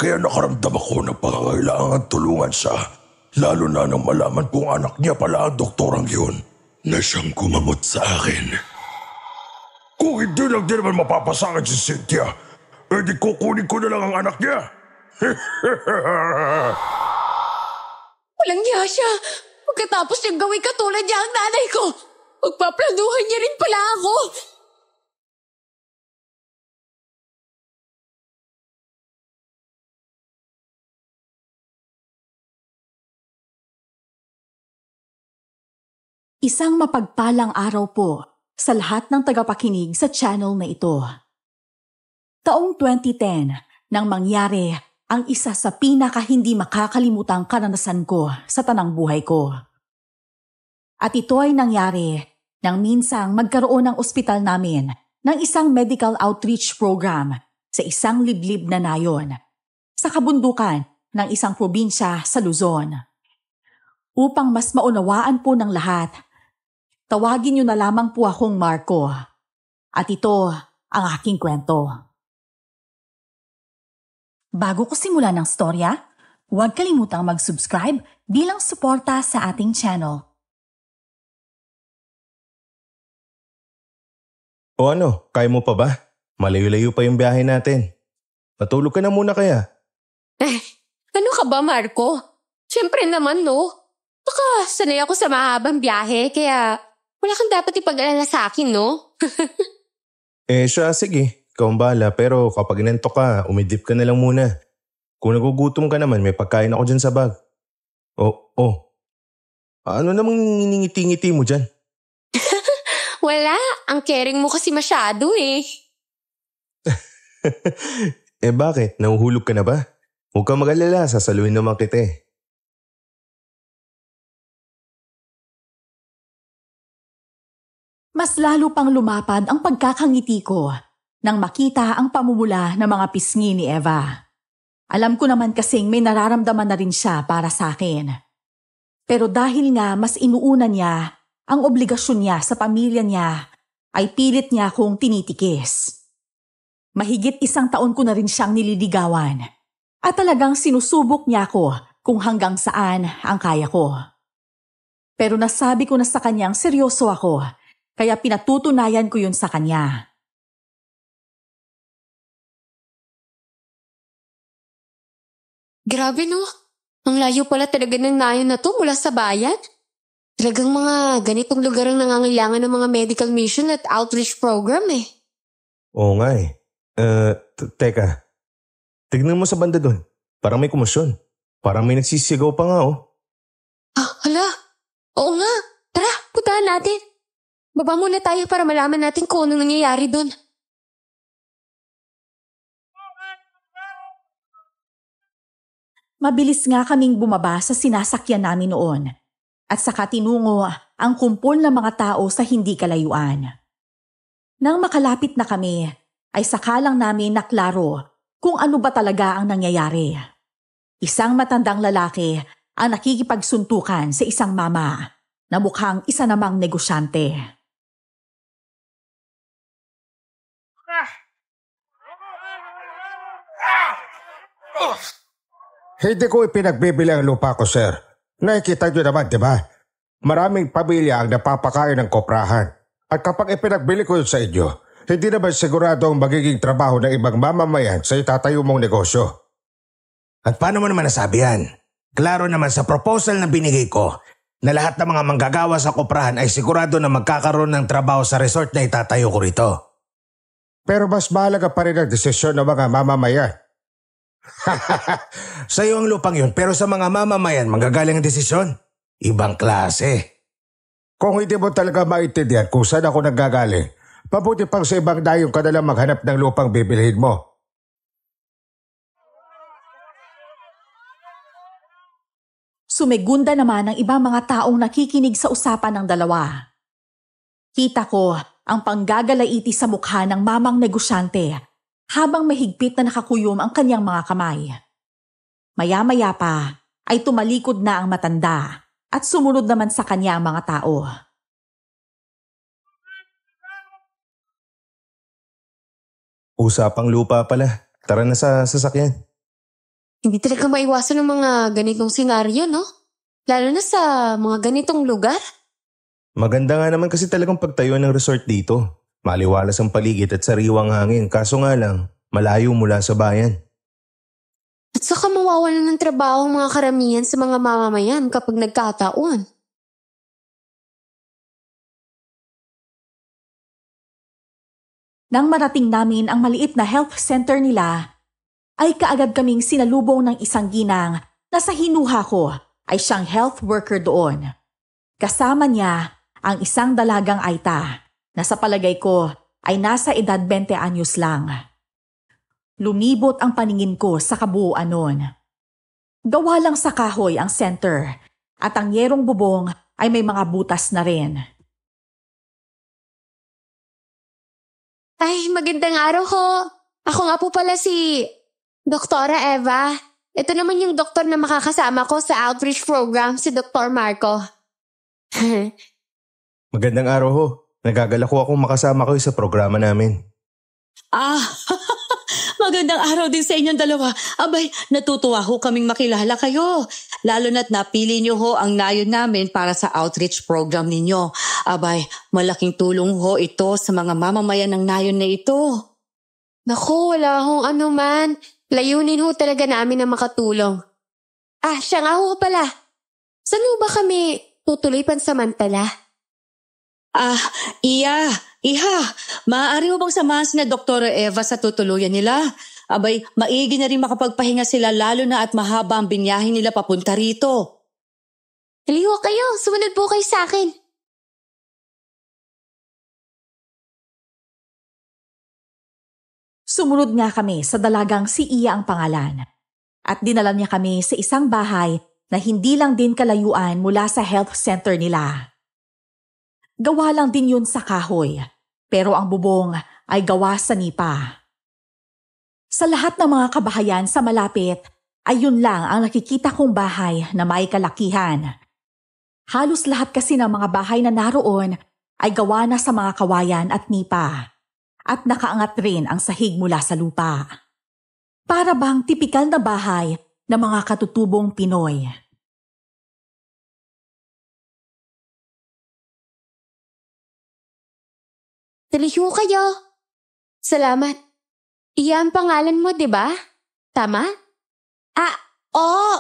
kaya nakaramdam ako ng pangangailangan tulungan siya. Lalo na nang malaman kong anak niya pala ang doktorang yun na siyang kumamot sa akin. Kung hindi lang din naman mapapasakit si Cynthia, edi kukunin ko na lang ang anak niya. Walang niya siya. Pagkatapos niyang gawin katulad niya ang nanay ko, magpaplanuhan niya rin pala ako. Isang mapagpalang araw po sa lahat ng tagapakinig sa channel na ito. Taong 2010 nang mangyari ang isa sa pinaka-hindi makakalimutang karanasan ko sa tanang buhay ko. At ito ay nangyari nang minsang magkaroon ng ospital namin ng isang medical outreach program sa isang liblib na nayon sa kabundukan ng isang probinsya sa Luzon. Upang mas maunawaan po ng lahat, tawagin niyo na lamang po akong Marco. At ito ang aking kwento. Bago ko simulan ng storya, huwag kalimutang mag-subscribe bilang suporta sa ating channel. O ano, kaya mo pa ba? Malayo-layo pa yung biyahe natin. Matulog ka na muna kaya. Ano ka ba, Marco? Siyempre naman, no? Baka sanay ako sa mahabang biyahe, kaya wala kang dapat ipag-alala sa akin, no? Siya, sige. Ikaw ang bahala, pero kapag inantok ka, umidip ka na lang muna. Kung nagugutom ka naman, may pagkain ako dyan sa bag. Ano namang niningiti-ngiti mo dyan? Wala, ang caring mo kasi masyado eh. Bakit? Nahuhulog ka na ba? Huwag kang mag-alala, sasaluhin naman kita eh. Mas lalo pang lumapad ang pagkakangiti ko nang makita ang pamumula ng mga pisngi ni Eva. Alam ko naman kasing may nararamdaman na rin siya para sa akin. Pero dahil nga mas inuuna niya ang obligasyon niya sa pamilya niya, ay pilit niya akong tinitikis. Mahigit 1 taon ko na rin siyang nililigawan at talagang sinusubok niya ako kung hanggang saan ang kaya ko. Pero nasabi ko na sa kanyang seryoso ako, kaya pinatutunayan ko yun sa kanya. Grabe no, ang layo pala talaga ng nayon na to mula sa bayan. Talagang mga ganitong lugar ang nangangailangan ng mga medical mission at outreach program eh. Oo nga eh. Teka. Tignan mo sa banda doon. Parang may kumusyon. Parang may nagsisigaw pa nga oh. Hala? Oo nga. Tara, puntahan natin. Baba muna tayo para malaman natin kung anong nangyayari doon. Mabilis nga kaming bumaba sa sinasakyan namin noon at saka tinungo ang kumpol ng mga tao sa hindi kalayuan. Nang makalapit na kami, ay saka lang namin naklaro kung ano ba talaga ang nangyayari. Isang matandang lalaki ang nakikipagsuntukan sa isang mama na mukhang isa namang negosyante. Hindi ko ipinagbibili ang lupa ko, sir. Nakikita nyo naman, di ba? Maraming pamilya ang napapakain ng koprahan. At kapag ipinagbili ko yun sa inyo, hindi naman sigurado ang magiging trabaho ng ibang mamamayan sa itatayo mong negosyo. At paano mo naman nasabi yan? Klaro naman sa proposal na binigay ko na lahat ng mga manggagawa sa koprahan ay sigurado na magkakaroon ng trabaho sa resort na itatayo ko rito. Pero mas mahalaga pa rin ang desisyon ng mga mamamayan. Sa iyo ang lupang yun, pero sa mga mamamayan, manggagaling ang desisyon. Ibang klase. Kung hindi mo talaga maintindihan kung saan ako nanggagaling, mabuti pang sa ibang dayong ka na lang maghanap ng lupang bibilhin mo. Sumegunda naman ang ibang mga taong nakikinig sa usapan ng dalawa. Kita ko ang panggagalaiti sa mukha ng mamang negosyante habang mahigpit na nakakuyom ang kanyang mga kamay. Maya-maya pa ay tumalikod na ang matanda at sumunod naman sa kanya ang mga tao. Usapang lupa pala. Tara na sa sasakyan. Hindi talaga maiwasan ng mga ganitong senaryo, no? Lalo na sa mga ganitong lugar. Maganda nga naman kasi talagang pagtayo ng resort dito. Maliwalas ang paligid at sariwang hangin, kaso nga lang, malayo mula sa bayan. At saka mawawalan ng trabaho ang mga karamihan sa mga mamamayan kapag nagkataon. Nang marating namin ang maliit na health center nila, ay kaagad kaming sinalubong ng isang ginang na sa hinuha ko ay siyang health worker doon. Kasama niya ang isang dalagang aita na sa palagay ko ay nasa edad 20 anyos lang. Lumibot ang paningin ko sa kabuuan noon. Gawa lang sa kahoy ang center at ang yerong bubong ay may mga butas na rin. Ay, magandang araw ho. Ako nga po pala si Doktora Eva. Ito naman yung doktor na makakasama ko sa outreach program, si Dr. Marco. Magandang araw ho. Nagagalak ko akong makasama kayo sa programa namin. Magandang araw din sa inyong dalawa. Abay, natutuwa ho kaming makilala kayo. Lalo na't napili niyo ho ang nayon namin para sa outreach program ninyo. Abay, malaking tulong ho ito sa mga mamamayan ng nayon na ito. Naku, wala hong anuman. Layunin ho talaga namin na makatulong. Siya nga ho pala. Saan ho ba kami tutuloy pansamantala? Iha, maaari mo bang samahan si na Dr. Eva sa tutuluyan nila? Abay, maigi na rin makapagpahinga sila lalo na at mahaba ang binyahe nila papunta rito. Haliho kayo, sumunod po kayo sa akin. Sumunod nga kami sa dalagang si Iya ang pangalan. At dinala niya kami sa isang bahay na hindi lang din kalayuan mula sa health center nila. Gawa lang din yun sa kahoy, pero ang bubong ay gawa sa nipa. Sa lahat ng mga kabahayan sa malapit, ay yun lang ang nakikita kong bahay na may kalakihan. Halos lahat kasi ng mga bahay na naroon ay gawa na sa mga kawayan at nipa, at nakaangat rin ang sahig mula sa lupa. Para bang tipikal na bahay ng mga katutubong Pinoy. Haliho kayo. Salamat. Iya ang pangalan mo, di ba? Tama? Oo.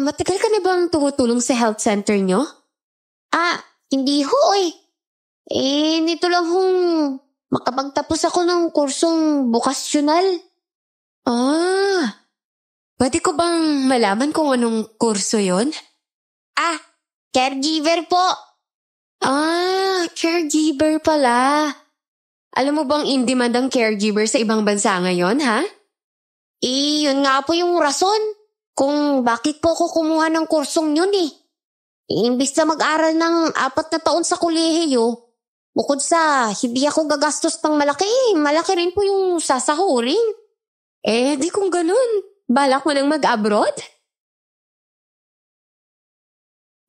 Matagal ka na bang tumutulong sa health center nyo? Hindi ho eh. Nito lang hong makapagtapos ako ng kursong vocational. Pwede ko bang malaman kung anong kurso yon? Caregiver po. Caregiver pala. Alam mo bang in-demand ang caregiver sa ibang bansa ngayon, ha? Yun nga po yung rason kung bakit po ako kumuha ng kursong yun eh. Imbis na mag-aral ng 4 na taon sa kolehiyo, bukod sa hindi ako gagastos ng malaki rin po yung sasahurin. Di kung ganun, balak mo nang mag-abroad?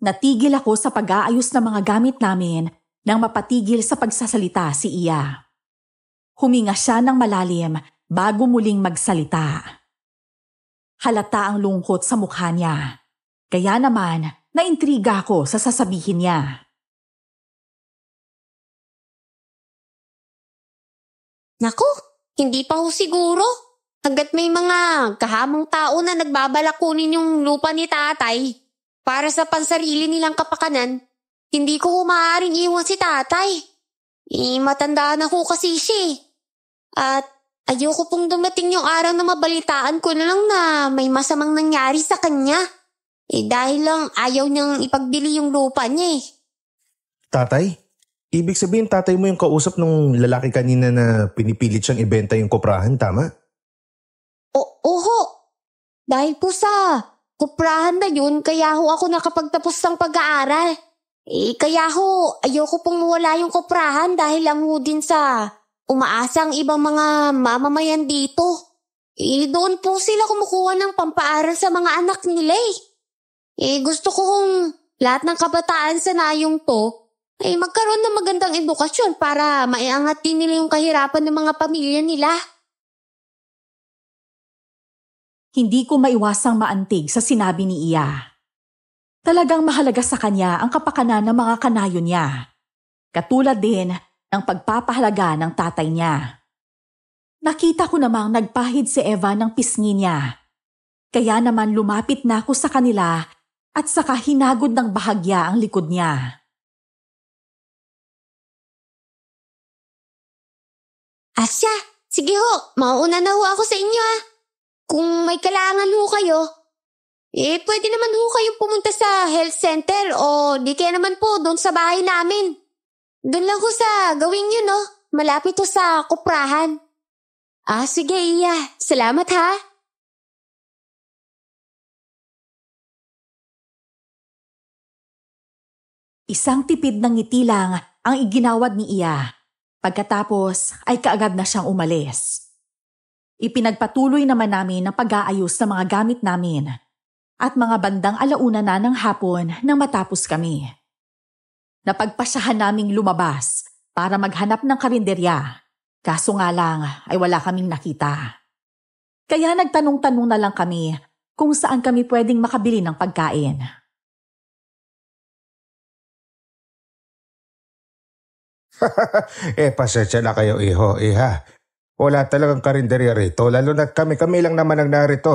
Natigil ako sa pag-aayos ng mga gamit namin nang mapatigil sa pagsasalita si Iya. Huminga siya ng malalim bago muling magsalita. Halata ang lungkot sa mukha niya. Kaya naman, naintriga ako sa sasabihin niya. Naku, hindi pa ho siguro. Hanggat may mga kahamong tao na nagbabalak kunin yung lupa ni tatay para sa pansarili nilang kapakanan, hindi ko maaaring iwan si tatay. Matanda na ho kasi siya. At ayoko pong dumating yung araw na mabalitaan ko na lang na may masamang nangyari sa kanya. Dahil lang ayaw niyang ipagbili yung lupa niya eh. Tatay? Ibig sabihin tatay mo yung kausap nung lalaki kanina na pinipilit siyang ibenta yung koprahan, tama? Oho. Dahil po sa koprahan na yun, kaya ho ako nakapagtapos ng pag-aaral. Kaya ho, ayoko pong mawala yung koprahan dahil lang ho din sa umaasang ibang mga mamamayan dito. Doon po sila kumukuha ng pampaaral sa mga anak nila eh. Gusto ko kung lahat ng kabataan sa nayong to magkaroon ng magandang edukasyon para maiangat din nila yung kahirapan ng mga pamilya nila. hindi ko maiwasang maantig sa sinabi ni Iya. Talagang mahalaga sa kanya ang kapakanan ng mga kanayon niya. Katulad din ng pagpapahalaga ng tatay niya. Nakita ko namang nagpahid si Eva ng pisngi niya. Kaya naman lumapit na ako sa kanila at saka hinagod ng bahagya ang likod niya. Asya, sige ho, mauna na ho ako sa inyo ha. Kung may kailangan ho kayo, pwede naman ho kayong pumunta sa health center o di kaya naman po doon sa bahay namin. Doon lang ho sa gawin yun no, malapit ho sa kuprahan. Sige Iya, salamat ha. Isang tipid ng ngiti lang ang iginawad ni Iya. Pagkatapos ay kaagad na siyang umalis. Ipinagpatuloy naman namin ang pag-aayos ng mga gamit namin at mga bandang alauna na ng hapon nang matapos kami. Napagpasyahan naming lumabas para maghanap ng karinderya, kaso nga lang ay wala kaming nakita. Kaya nagtanong-tanong na lang kami kung saan kami pwedeng makabili ng pagkain. Pasensya na kayo iho, iha. Wala talagang karinderya rito, lalo na kami lang naman ang narito.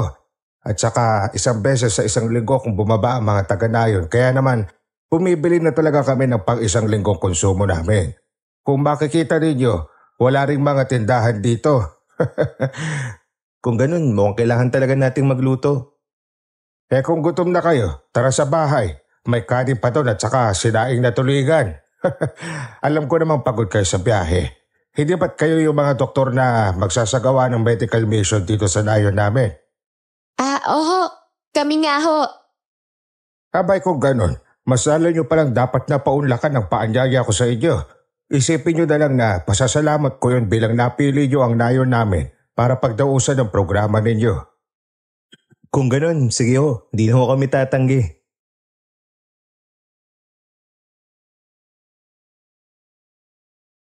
At saka isang beses sa isang linggo kung bumaba ang mga taga-nayon, kaya naman bumibili na talaga kami ng pang-isang linggong konsumo namin. Kung makikita ninyo, wala ring mga tindahan dito. Kung ganun, mukhang kailangan talaga nating magluto. Kung gutom na kayo, tara sa bahay. May kanin pa doon at saka sinaing na tuligan. Alam ko namang pagod kayo sa biyahe. Hindi ba't kayo yung mga doktor na magsasagawa ng medical mission dito sa nayon namin? Oho, kami nga ho. Abay kung ganon, mas lalo nyo palang dapat na paunlakan ang paanyaya ko sa inyo. Isipin nyo na lang na pasasalamat ko yun bilang napili nyo ang nayon namin para pagdausan ng programa ninyo. Kung ganon, sige ho, hindi na ho kami tatanggi.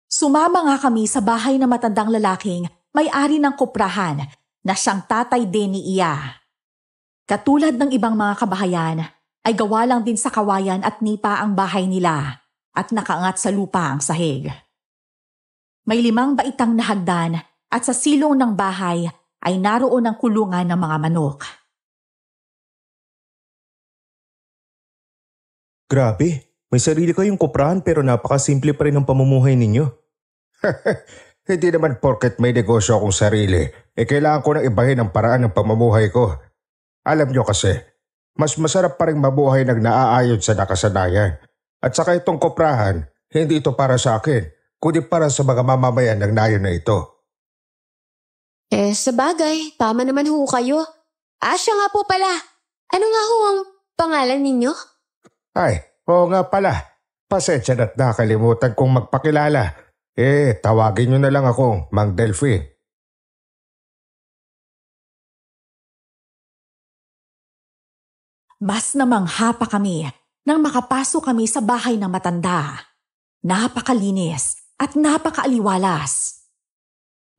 Sumama nga kami sa bahay ng matandang lalaking may-ari ng kuprahan na siyang tatay din ni Iya. Katulad ng ibang mga kabahayan, ay gawa lang din sa kawayan at nipa ang bahay nila at nakaangat sa lupa ang sahig. May 5 baitang na hagdan at sa silong ng bahay ay naroon ang kulungan ng mga manok. Grabe, may sarili kayong kuprahan pero napakasimple pa rin ang pamumuhay ninyo. Hindi naman porket may negosyo akong sarili, kailangan ko nang ibahin ang paraan ng pamumuhay ko. Alam nyo kasi, mas masarap pa rin mabuhay ng naaayon sa nakasanayan. At saka itong kuprahan, hindi ito para sa akin, kundi para sa mga mamamayan ng nayon na ito. Sabagay, tama naman ho kayo. Siya nga po pala. Ano nga ho ang pangalan ninyo? Ay, oo nga pala. Pasensya na't nakalimutan kong magpakilala. Tawagin nyo na lang ako, Mang Delphi. Mas namangha pa kami nang makapasok kami sa bahay ng matanda. Napakalinis at napakaaliwalas.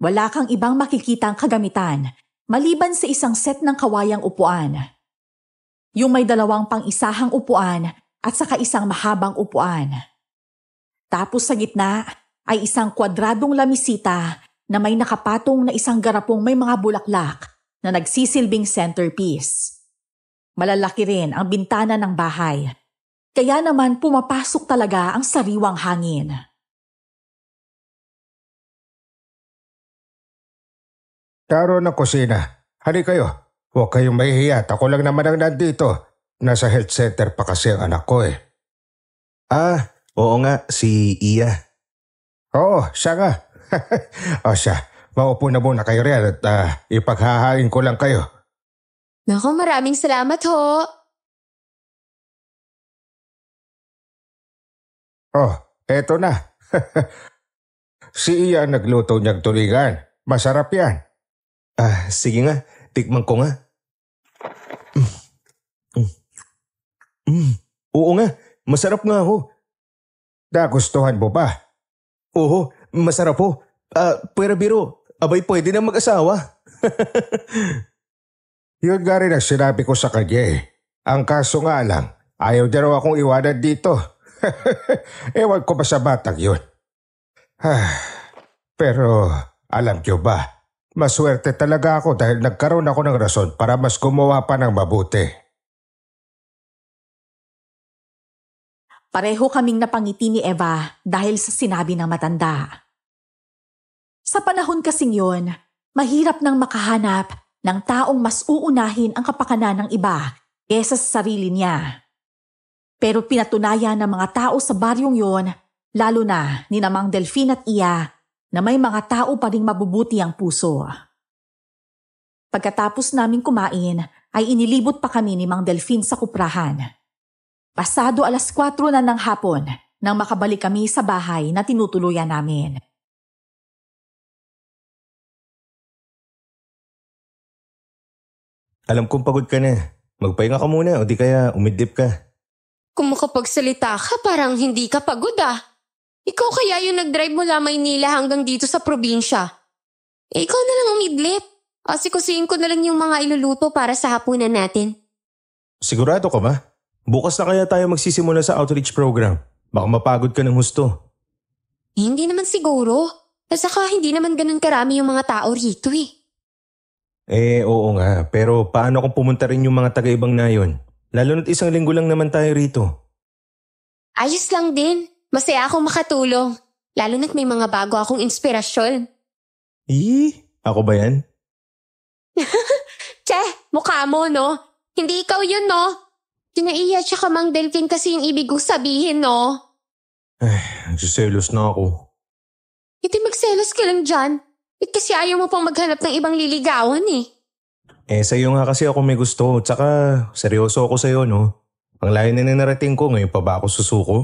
Wala kang ibang makikitang kagamitan maliban sa isang set ng kawayang upuan. Yung may 2 pang-isahang upuan at saka isang mahabang upuan. Tapos sa gitna ay isang kwadradong lamisita na may nakapatong na isang garapong may mga bulaklak na nagsisilbing centerpiece. Malalaki rin ang bintana ng bahay, kaya naman pumapasok talaga ang sariwang hangin. Taro ng kusina. Hali kayo. Huwag kayong mahihiya. Ako lang naman ang nandito. Nasa health center pa kasi ang anak ko eh. Oo nga, si Iya. Oo, siya nga. O siya, maupo na muna kayo riyan at ipaghahain ko lang kayo. Naku, maraming salamat ho. Oh, eto na. Si Iya ang nagluto niyang tulingan. Masarap yan. Sige nga, tikman ko nga. Oo nga, masarap nga ho. Nagustuhan mo ba? Oo, masarap ho. Pero biro, abay pwede na mag-asawa. Yun nga rin ang sinabi ko sa kanya eh. Ang kaso nga lang, ayaw niya raw akong iwanan dito. Ewan ko ba sa batang yun. Pero alam niyo ba, maswerte talaga ako dahil nagkaroon ako ng rason para mas gumawa pa ng mabuti. Pareho kaming napangiti ni Eva dahil sa sinabi ng matanda. Sa panahon kasing yon, mahirap nang makahanap ng taong mas uunahin ang kapakanan ng iba kesa sa sarili niya. Pero pinatunayan ng mga tao sa baryong yon, lalo na ni Mang Delfin at Iya, na may mga tao pa ring mabubuti ang puso. Pagkatapos naming kumain, ay inilibot pa kami ni Mang Delfin sa kuprahan. Pasado 4:00 na ng hapon nang makabalik kami sa bahay na tinutuluyan namin. Alam kong pagod ka na. Magpahinga ka muna o di kaya umidlip ka. Kung makapagsalita ka, parang hindi ka pagod ah. Ikaw kaya yung nag-drive mula Maynila hanggang dito sa probinsya. Ikaw na lang umidlip. Asikusin ko na lang yung mga iluluto para sa hapunan natin. Sigurado ka ba? Bukas na kaya tayo magsisimula sa outreach program. Baka mapagod ka ng husto. Hindi naman siguro. At saka hindi naman ganun karami yung mga tao rito eh. Oo nga. Pero paano kung pumunta rin yung mga taga-ibang nayon? Lalo na't 1 linggo lang naman tayo rito. Ayos lang din. Masaya akong makatulong. Lalo na't may mga bago akong inspirasyon. Ako ba yan? Che, mukha mo no? Hindi ikaw yun no? Tinaiya tsaka Mang Delfin kasi yung ibig kong sabihin no? Nagsiselos na ako. Hindi magselos ka lang dyan. Ba't kasi ayaw mo pang maghanap ng ibang liligawan eh? Sa'yo nga kasi ako may gusto. Tsaka seryoso ako sa'yo no? Ang layo na narating ko, ngayon pa ba ako susuko?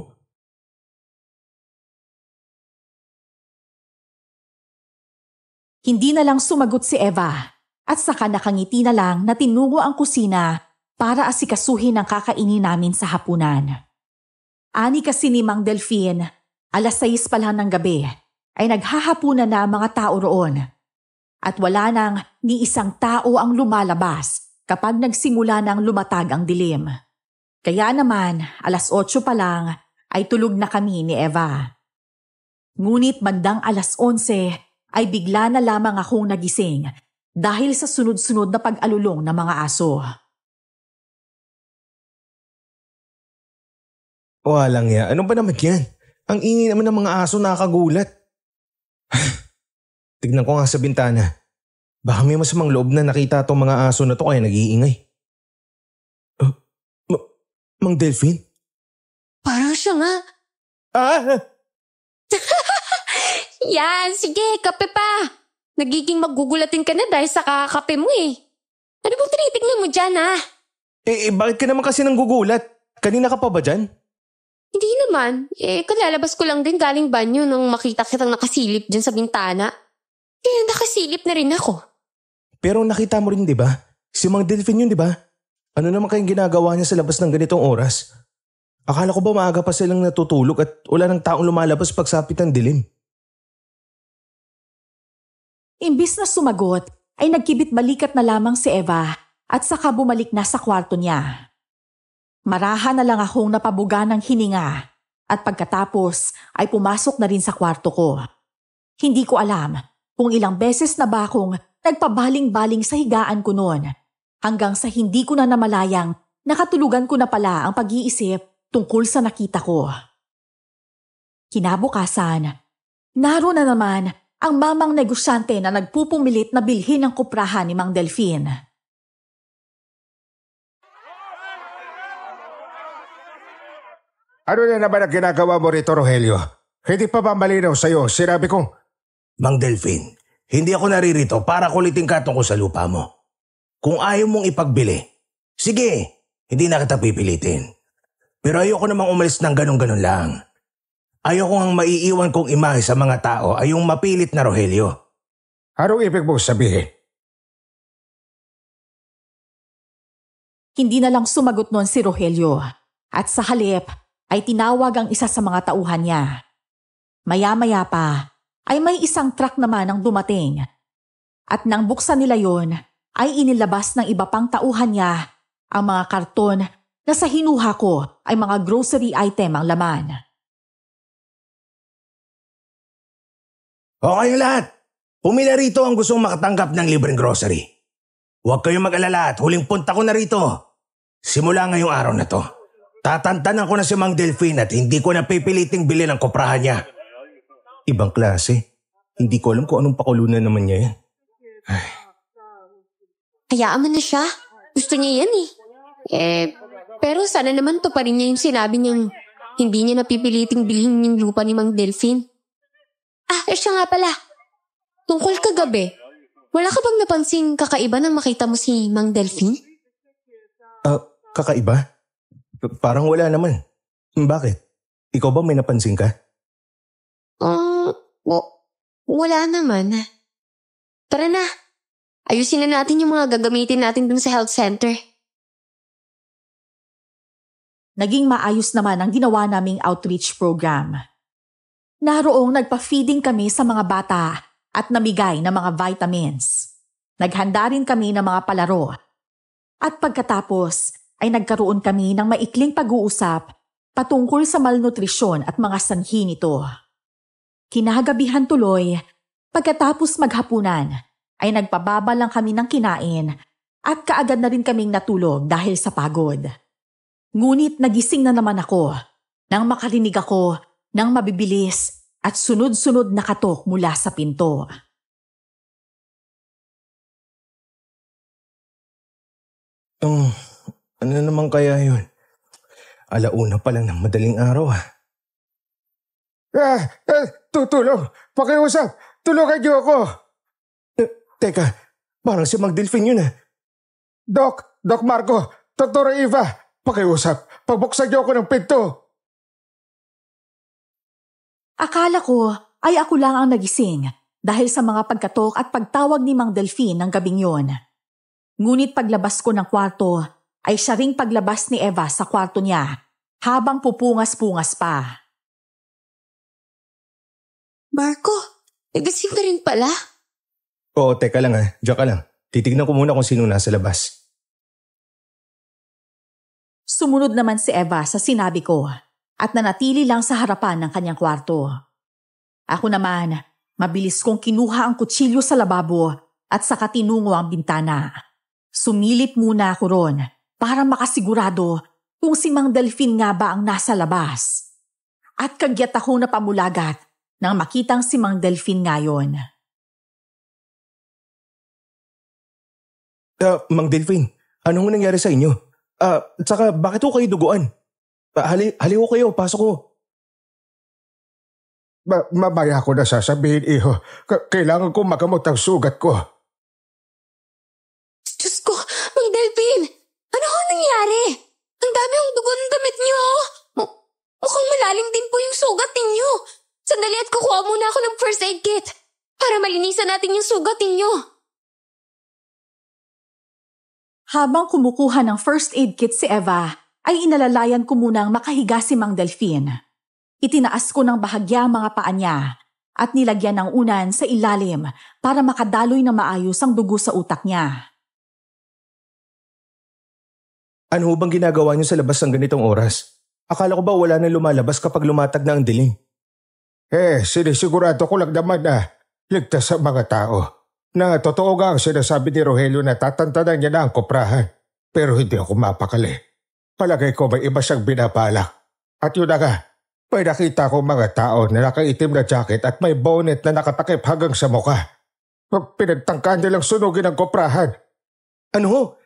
Hindi na lang sumagot si Eva at saka nakangiti na lang na tinungo ang kusina para asikasuhin ang kakainin namin sa hapunan. Ani kasi ni Mang Delfin, 6:00 pa lang ng gabi ay naghahapunan na ang mga tao roon. At wala nang ni isang tao ang lumalabas kapag nagsimula ng lumatag ang dilim. Kaya naman 8:00 pa lang ay tulog na kami ni Eva. Ngunit bandang 11:00 ay bigla na lamang akong nagising dahil sa sunod-sunod na pag-alulong ng mga aso. Walang ya. Ano ba naman yan? Ang ingay naman ng mga aso, nakakagulat. Tignan ko nga sa bintana. Baka may masamang loob na nakita tong mga aso na to kaya nag-iingay. Mang Delfin? Parang siya nga. Yan, sige, kape pa. Nagiging magugulatin ka na dahil sa kakakape mo eh. Ano bang tinitignan mo dyan ha? Bakit ka naman kasi nang gugulat? Kanina ka pa ba dyan? Hindi naman. Kalalabas ko lang din galing banyo nang makita kitang nakasilip dyan sa bintana. Kaya nakasilip na rin ako. Pero nakita mo rin di ba? Si Mang Delfin yun di ba? Ano naman kayong ginagawa niya sa labas ng ganitong oras? Akala ko ba maaga pa silang natutulog at wala nang taong lumalabas pagsapit ng dilim? Imbis na sumagot, ay nagkibit-balikat na lamang si Eva at saka bumalik na sa kwarto niya. Marahan na lang akong napabuga ng hininga at pagkatapos ay pumasok na rin sa kwarto ko. Hindi ko alam kung ilang beses na ba akong nagpabaling-baling sa higaan ko noon hanggang sa hindi ko na namalayang nakatulugan ko na pala ang pag-iisip tungkol sa nakita ko. Kinabukasan, naroon na naman ang mamang negosyante na nagpupumilit na bilhin ang kuprahan ni Mang Delfin. Ano na naman ang ginagawa mo rito, Rogelio? Hindi pa ba malinaw sa'yo? Sinabi ko, Mang Delfin, hindi ako naririto para kulitin ka tungkol sa lupa mo. Kung ayaw mong ipagbili, sige, hindi na kita pipilitin. Pero ayoko namang umalis ng ganun-ganun lang. Ayoko ang maiiwan kong imahe sa mga tao ay yung mapilit na Rogelio. anong ibig mong sabihin? Hindi na lang sumagot noon si Rogelio at sa halip ay tinawag ang isa sa mga tauhan niya. Maya-maya pa ay may isang truck naman ang dumating. At nang buksan nila yon, ay inilabas ng iba pang tauhan niya ang mga karton na sa hinuha ko ay mga grocery item ang laman. O kayo lahat, pumila rito ang gustong makatanggap ng libreng grocery. Huwag kayong mag-alala at huling punta ko na rito. Simula ngayong araw na to, tatantanan ko na si Mang Delphine at hindi ko na pipiliting bilhin ang koprahan niya. Ibang klase. Hindi ko alam kung anong pakulunan naman niya yan. Ay. Hayaan mo na siya. Gusto niya yan pero sana naman to pa rin niya yung sinabi niyang hindi niya napipiliting bilhin yung lupa ni Mang Delphine. Siya nga pala. Tungkol kagabi, wala ka bang napansing kakaiba nang makita mo si Mang Delphine? Kakaiba? Parang wala naman. Bakit? Ikaw ba may napansin ka? Wala naman. Tara na. Ayusin na natin yung mga gagamitin natin dun sa health center. Naging maayos naman ang ginawa naming outreach program. Naroong nagpa-feeding kami sa mga bata at namigay ng mga vitamins. Naghanda rin kami ng mga palaro. At pagkatapos ay nagkaroon kami ng maikling pag-uusap patungkol sa malnutrisyon at mga sanhi nito. Kinagabihan tuloy, pagkatapos maghapunan, ay nagpababa lang kami ng kinain at kaagad na rin kaming natulog dahil sa pagod. Ngunit nagising na naman ako nang makarinig ako ng mabibilis at sunod-sunod na katok mula sa pinto. Ano naman kaya yun? Alauna pa lang ng madaling araw. Tutulong! Pakiusap! Tulungan niyo ako! Teka, parang si Mang Delphine yun . Doc Marco, Dr. Eva, pakiusap! Pagbuksan niyo ako ng pinto! Akala ko ay ako lang ang nagising dahil sa mga pagkatok at pagtawag ni Mang Delphine ng gabing yon. Ngunit paglabas ko ng kwarto ay siya ring paglabas ni Eva sa kwarto niya habang pupungas-pungas pa. Marco, nagising ka rin pala? Oo, teka lang . Diyan ka lang. Titignan ko muna kung sino nasa labas. Sumunod naman si Eva sa sinabi ko at nanatili lang sa harapan ng kanyang kwarto. Ako naman, mabilis kong kinuha ang kutsilyo sa lababo at saka tinungo ang bintana. Sumilip muna ako ron para makasigurado kung si Mang Delphine nga ba ang nasa labas. At kagyat ako na pamulagat nang makitang si Mang Delphine ngayon. Mang Delphine, anong nangyari sa inyo? Tsaka bakit ko kayo duguan? Haliho kayo, pasok ko. Mamaya ko na sasabihin, iho. Kailangan ko magamot ang sugat ko. Diyos ko, Mang Delphine! Ano ho nangyari? Ang dami ang dugo ng damit niyo. Mukhang malalim din po yung sugat ninyo. Sandali at kukuha muna ako ng first aid kit para malinisan natin yung sugat ninyo. Habang kumukuha ng first aid kit si Eva, ay inalalayan ko munang makahiga si Mang Delphine. Itinaas ko ng bahagya ang mga paa niya at nilagyan ng unan sa ilalim para makadaloy na maayos ang dugo sa utak niya. Ano bang ginagawa niyo sa labas ng ganitong oras? Akala ko ba wala na lumalabas kapag lumatag na ang dilim? Sinisigurado ko lang naman na ligtas sa mga tao. Na totoo nga ang sinasabi ni Rogelio na tatantanan niya na ang koprahan. Pero hindi ako mapakali. Palagay ko may iba siyang binabalak. At yun na nga, may nakita akong mga tao na nakaitim na jacket at may bonnet na nakatakip hanggang sa mukha. Pinagtangkaan nilang sunugin ang koprahan. Ano?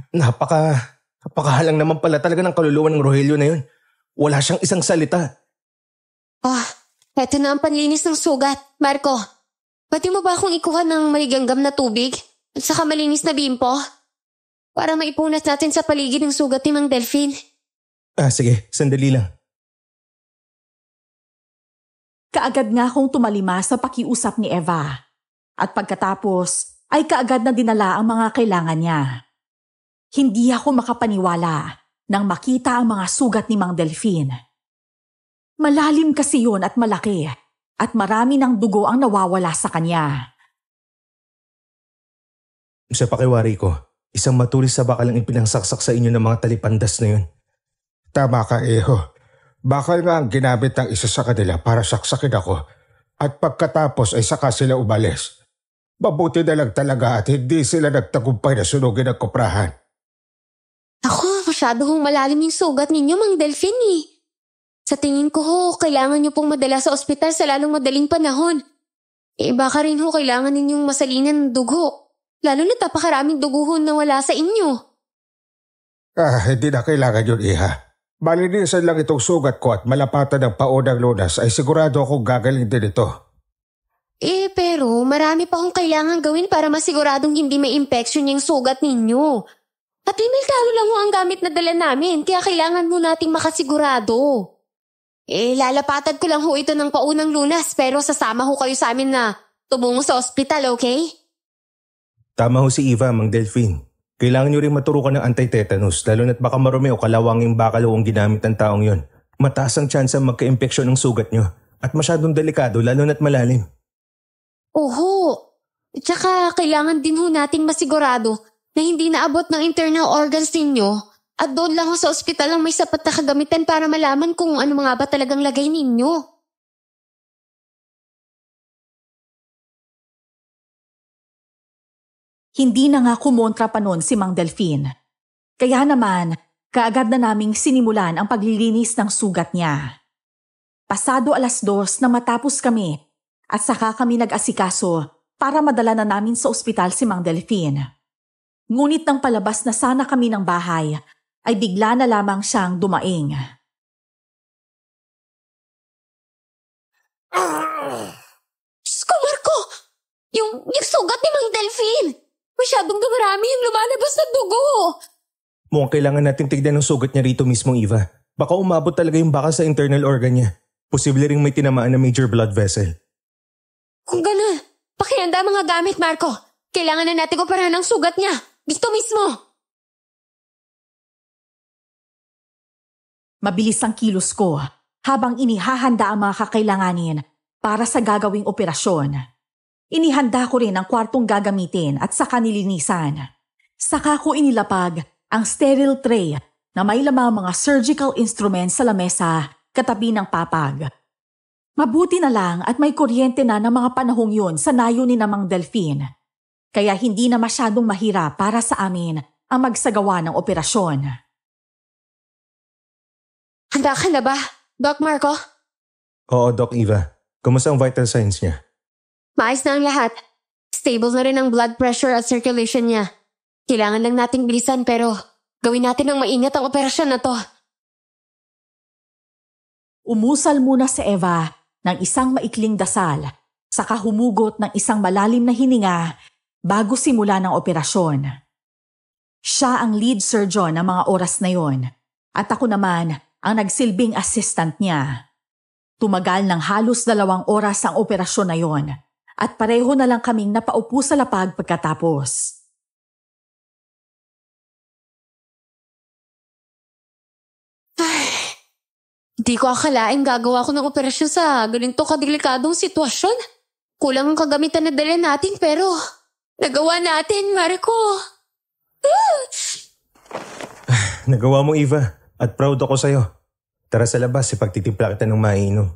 Napakahalang naman pala talaga ng kaluluwa ng Rogelio na yun. Wala siyang isang salita. Eto na ang panlinis ng sugat. Marco, pwede mo ba akong ikuha ng maligamgam na tubig at saka malinis na bimpo? Para maipunas natin sa paligid ng sugat ni Mang Delphine. Sige, sandali lang. Kaagad nga akong tumalima sa pakiusap ni Eva. At pagkatapos ay kaagad na dinala ang mga kailangan niya. Hindi ako makapaniwala nang makita ang mga sugat ni Mang Delphine. Malalim kasi yun at malaki at marami ng dugo ang nawawala sa kanya. Sa pakiwari ko, isang matulis sa bakal ang ipinangsaksak sa inyo ng mga talipandas na yun. Tama ka, Iho. Bakal nga ang ginamit ng isa sa kanila para saksakin ako at pagkatapos ay saka sila umalis. Mabuti na lang talaga at hindi sila nagtagumpay na sunugin ang koprahan. Ako, masyado hong malalim yung sugat ninyo, Mang Delfin eh. Sa tingin ko ho, kailangan nyo pong madala sa ospital sa lalong madaling panahon. Baka rin ho kailangan ninyong masalinan ng dugo. Lalo na't napakaraming duguhon na wala sa inyo. Hindi na kailangan yun, Iha. Malinisan lang itong sugat ko at malapatan ng paunang lunas ay sigurado akong gagaling din ito. Pero marami pa akong kailangan gawin para masiguradong hindi may infection yung sugat ninyo. At talo lang ho ang gamit na dala namin, kaya kailangan mo nating makasigurado. Lalapatan ko lang ho ito ng paunang lunas, pero sasama ho kayo sa amin na tumungo sa ospital, okay? Tama ho si Eva, Mang Delfin. Kailangan nyo rin maturukan ng anti-tetanus, lalo na't baka marumi o kalawanging bakal o ang ginamit ng taong yon. Mataas ang tsansa magka-impeksyon ng sugat nyo at masyadong delikado lalo na't malalim. Oho. Tsaka kailangan din ho nating masigurado na hindi naabot ng internal organs ninyo at doon lang ho sa ospital ang may sapat na kagamitan para malaman kung ano mga ba talagang lagay ninyo. Hindi na nga kumontra pa nun si Mang Delfin. Kaya naman, kaagad na naming sinimulan ang paglilinis ng sugat niya. Pasado 2:00 na matapos kami at saka kami nag-asikaso para madala na namin sa ospital si Mang Delfin. Ngunit nang palabas na sana kami ng bahay, ay bigla na lamang siyang dumaing. Diyos ko, Marco! Yung sugat ni Mang Delfin! Masyadong dumarami yung lumalabas na dugo! Mukhang kailangan natin tignan ng sugat niya rito mismo, Eva. Baka umabot talaga yung bakal sa internal organ niya. Posible ring may tinamaan na major blood vessel. Kung gano'n, pakihanda mga gamit, Marco. Kailangan na natin operahan ang sugat niya. Dito mismo! Mabilis ang kilos ko habang inihahanda ang mga kakailanganin para sa gagawing operasyon. Inihanda ko rin ang kwartong gagamitin at saka nilinisan. Saka ko inilapag ang sterile tray na may lamang mga surgical instruments sa lamesa katabi ng papag. Mabuti na lang at may kuryente na ng mga panahong yun sa nayo ni Mang Delfin. Kaya hindi na masyadong mahirap para sa amin ang magsagawa ng operasyon. Handa ka na ba, Doc Marco? Oo, Doc Eva. Kumusta ang vital signs niya? Maayos na ang lahat. Stable na rin ang blood pressure at circulation niya. Kailangan lang nating bilisan pero gawin natin ng maingat ang operasyon na to. Umusal muna si Eva ng isang maikling dasal, saka humugot ng isang malalim na hininga bago simula ng operasyon. Siya ang lead surgeon ng mga oras na yon at ako naman ang nagsilbing assistant niya. Tumagal ng halos 2 oras ang operasyon na yon at pareho na lang kaming napaupo sa lapag pagkatapos. Di ko akalaing gagawa ko ng operasyon sa ganito kadelikadong sitwasyon. Kulang ang kagamitan na dala natin pero nagawa natin, Marco. Nagawa mo, Eva, at proud ako sa'yo. Tara sa labas, ipagtitimpla kita ng mainom.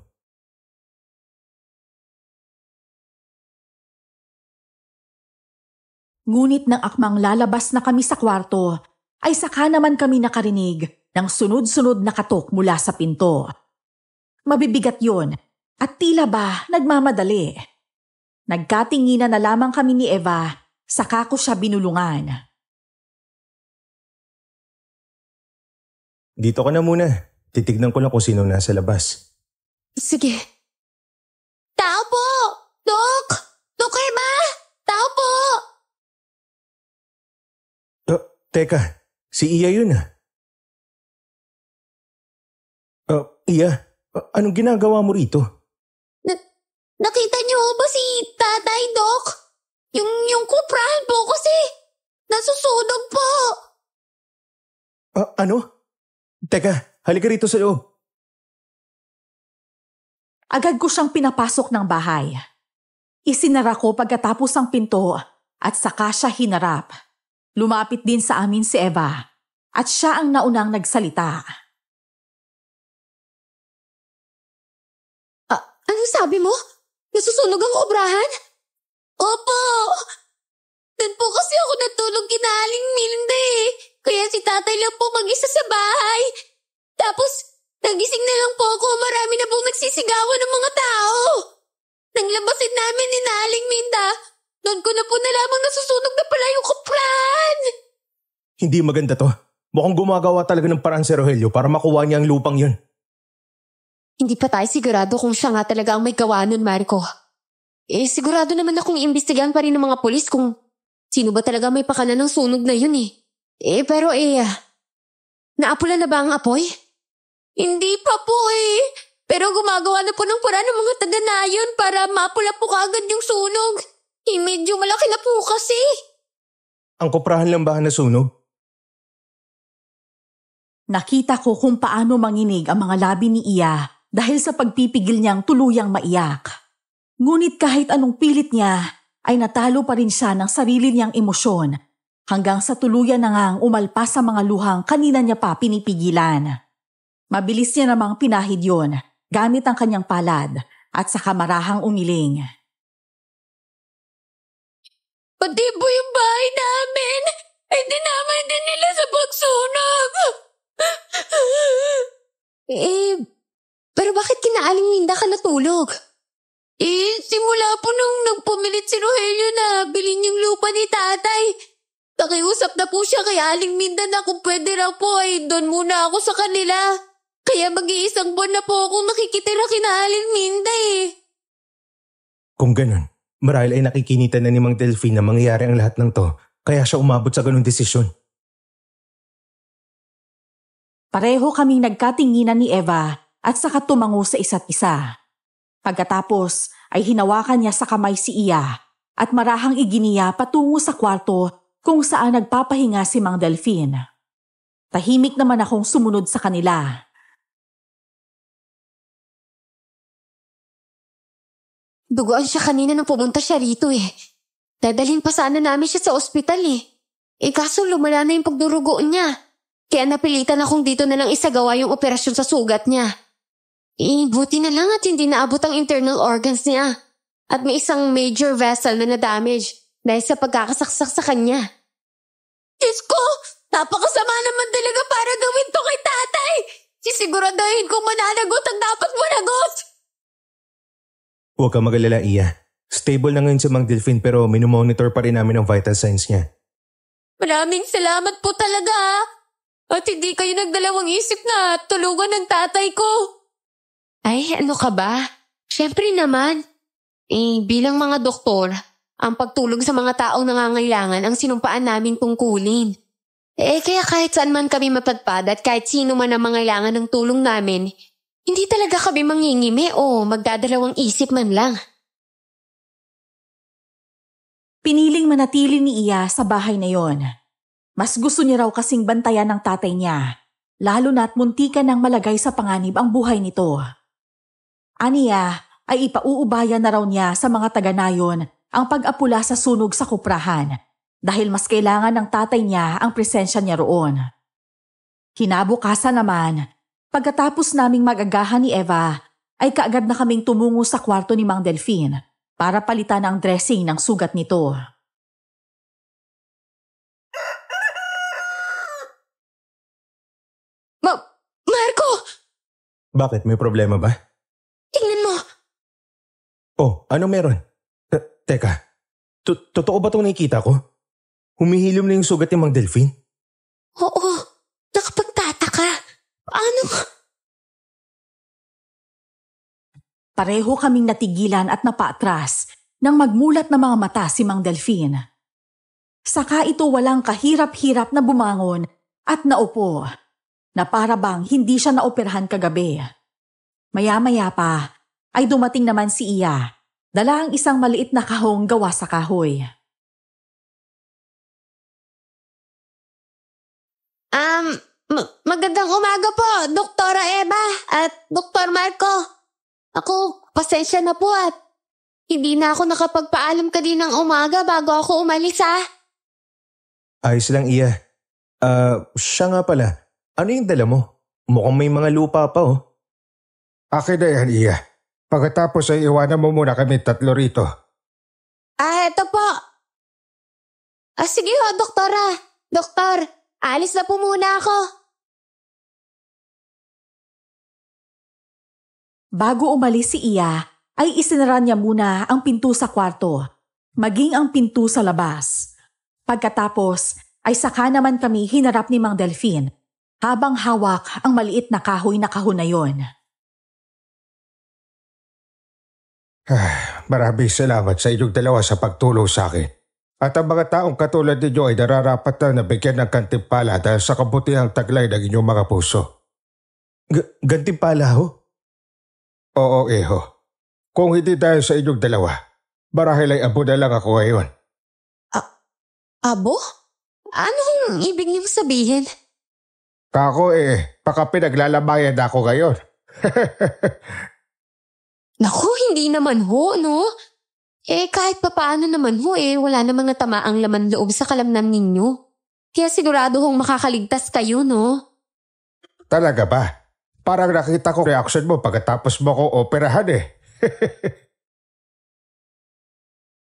Ngunit nang akmang lalabas na kami sa kwarto, ay saka naman kami nakarinig ng sunod-sunod na katok mula sa pinto. Mabibigat yun at tila ba nagmamadali. Nagkatinginan na lamang kami ni Eva, saka ko siya binulungan. Dito ka na muna. Titignan ko lang kung sino nasa labas. Sige. Tao po! Dok! Dok Eva! Tao po! Teka, si Iya yun ah. Iya, anong ginagawa mo rito? Nakita niyo ba si Tatay, Dok? Yung kuprahan po kasi nasusunog po. Ano? Teka, halika rito sa loob. Agad ko siyang pinapasok ng bahay. Isinara ko pagkatapos ang pinto at saka siya hinarap. Lumapit din sa amin si Eva at siya ang naunang nagsalita. Ano sabi mo? Nasusunog ang kobrahan? Opo! Doon po kasi ako natulog kina Aling Milda eh. Kaya si tatay lang po mag-isa sa bahay. Tapos, nagising na lang po ako. Marami na pong nagsisigawan ng mga tao. Nang labasin namin ni Aling Milda, doon ko na po nalamang nasusunog na pala yung kobrahan. Hindi maganda to. Mukhang gumagawa talaga ng paraan si Rogelio para makuha niya ang lupang yun. Hindi pa tayo sigurado kung siya nga talaga ang may gawa nun, Marco. Sigurado naman akong iimbestigahan pa rin ng mga pulis kung sino ba talaga may pakana ng sunog na yun eh. Pero naapula na ba ang apoy? Hindi pa po eh. Pero gumagawa na po ng paraan ng mga taga-nayon para mapula po kaagad yung sunog. Medyo malaki na po kasi. Ang koprahan lang ba nasunog? Nakita ko kung paano manginig ang mga labi ni Iya dahil sa pagpipigil niyang tuluyang maiyak. Ngunit kahit anong pilit niya, ay natalo pa rin siya ng sarili niyang emosyon hanggang sa tuluyan na ngang umalpas sa mga luhang kanina niya pa pinipigilan. Mabilis niya namang pinahid yun gamit ang kanyang palad at saka marahang umiling. Pati po yung bahay namin ay dinamay din nila sa pagsunog. Pero bakit kina Aling Minda ka natulog? Simula po nung nagpumilit si Rogelio na bilhin yung lupa ni tatay. Nakiusap na po siya kay Aling Minda na kung pwede raw po ay doon muna ako sa kanila. Kaya mag-iisang buwan na po akong nakikitira kina Aling Minda eh. Kung ganun, marahil ay nakikinita na ni Mang Delphine na mangyayari ang lahat ng to, kaya siya umabot sa ganung desisyon. Pareho kaming nagkatinginan ni Eva at saka tumango sa isa't isa. Pagkatapos ay hinawakan niya sa kamay si Iya at marahang iginiya patungo sa kwarto kung saan nagpapahinga si Mang Delphine. Tahimik naman akong sumunod sa kanila. Duguan siya kanina nung pumunta siya rito eh. Dadalhin pa sana namin siya sa ospital eh. Kaso lumala na yung pagdurugo niya. Kaya napilitan akong dito na lang isagawa yung operasyon sa sugat niya. Buti na lang at hindi naabot ang internal organs niya. At may isang major vessel na na-damage dahil sa pagkakasaksak sa kanya. Diyos ko! Napakasama naman talaga para gawin to kay tatay! Sisiguraduhin kong mananagot ang dapat managot! Huwag kang mag-alala, Iya. Stable na ngayon si Mang Delphine pero minumonitor pa rin namin ang vital signs niya. Maraming salamat po talaga ha. At hindi kayo nagdalawang isip na tulungan ng tatay ko. Ay, ano ka ba? Siyempre naman. Bilang mga doktor, ang pagtulong sa mga taong nangangailangan ang sinumpaan namin tungkulin. Kaya kahit saan man kami mapadpad at kahit sino man ang mangailangan ng tulong namin, hindi talaga kami mangingimi o magdadalawang isip man lang. Piniling manatili ni Iya sa bahay na yon. Mas gusto niya raw kasing bantayan ng tatay niya, lalo na't muntikan nang malagay sa panganib ang buhay nito. Aniya ay ipauubaya na raw niya sa mga taga-nayon ang pag-apula sa sunog sa kuprahan dahil mas kailangan ng tatay niya ang presensya niya roon. Kinabukasan naman, pagkatapos naming mag-agahan ni Eva, ay kaagad na kaming tumungo sa kwarto ni Mang Delphine para palitan ang dressing ng sugat nito. Marco! Bakit? May problema ba? Tingnan mo! Oh, ano meron? Teka, totoo ba itong nakikita ko? Humihilom na yung sugat ni Mang Delphine? Oo, nakapagtataka. Paano? Pareho kaming natigilan at napaatras nang magmulat na mga mata si Mang Delphine. Saka ito walang kahirap-hirap na bumangon at naupo, na para bang hindi siya naoperahan kagabi. Maya-maya pa ay dumating naman si Iya, dala ang isang maliit na kahong gawa sa kahoy. Magandang umaga po, Doktora Eva at Doktor Marco. Ako, pasensya na po at Hindi na ako nakapagpaalam kaninang umaga bago ako umalis Ayos lang, Iya. Siya nga pala. Ano yung dala mo? Mukhang may mga lupa pa Akin na yan, Iya. Pagkatapos ay iwanan mo muna kami 3 rito. Eto po. Sige doktora. Doktor, alis na po muna ako. Bago umalis si Iya, ay isinara niya muna ang pinto sa kwarto, maging ang pinto sa labas. Pagkatapos ay saka naman kami hinarap ni Mang Delfin habang hawak ang maliit na kahoy na kahon na yon. Maraming salamat sa inyong dalawa sa pagtulong sa akin. At ang mga taong katulad ninyo ay nararapat na nabigyan ng gantimpala dahil sa kabutihang taglay ng inyong mga puso. Gantimpala ho? Oo, Iho. Kung hindi dahil sa inyong dalawa, marahil ay abo na lang ako ngayon. Abo? Anong ibig niyong sabihin? Kako baka pinaglalabayan na ako ngayon. Naku, hindi naman ho, no? Kahit papaano naman ho, wala namang natamaang laman loob sa kalamnan ninyo. Kaya sigurado hong makakaligtas kayo, no? Talaga ba? Parang nakita ko reaction mo pagkatapos mo ko operahan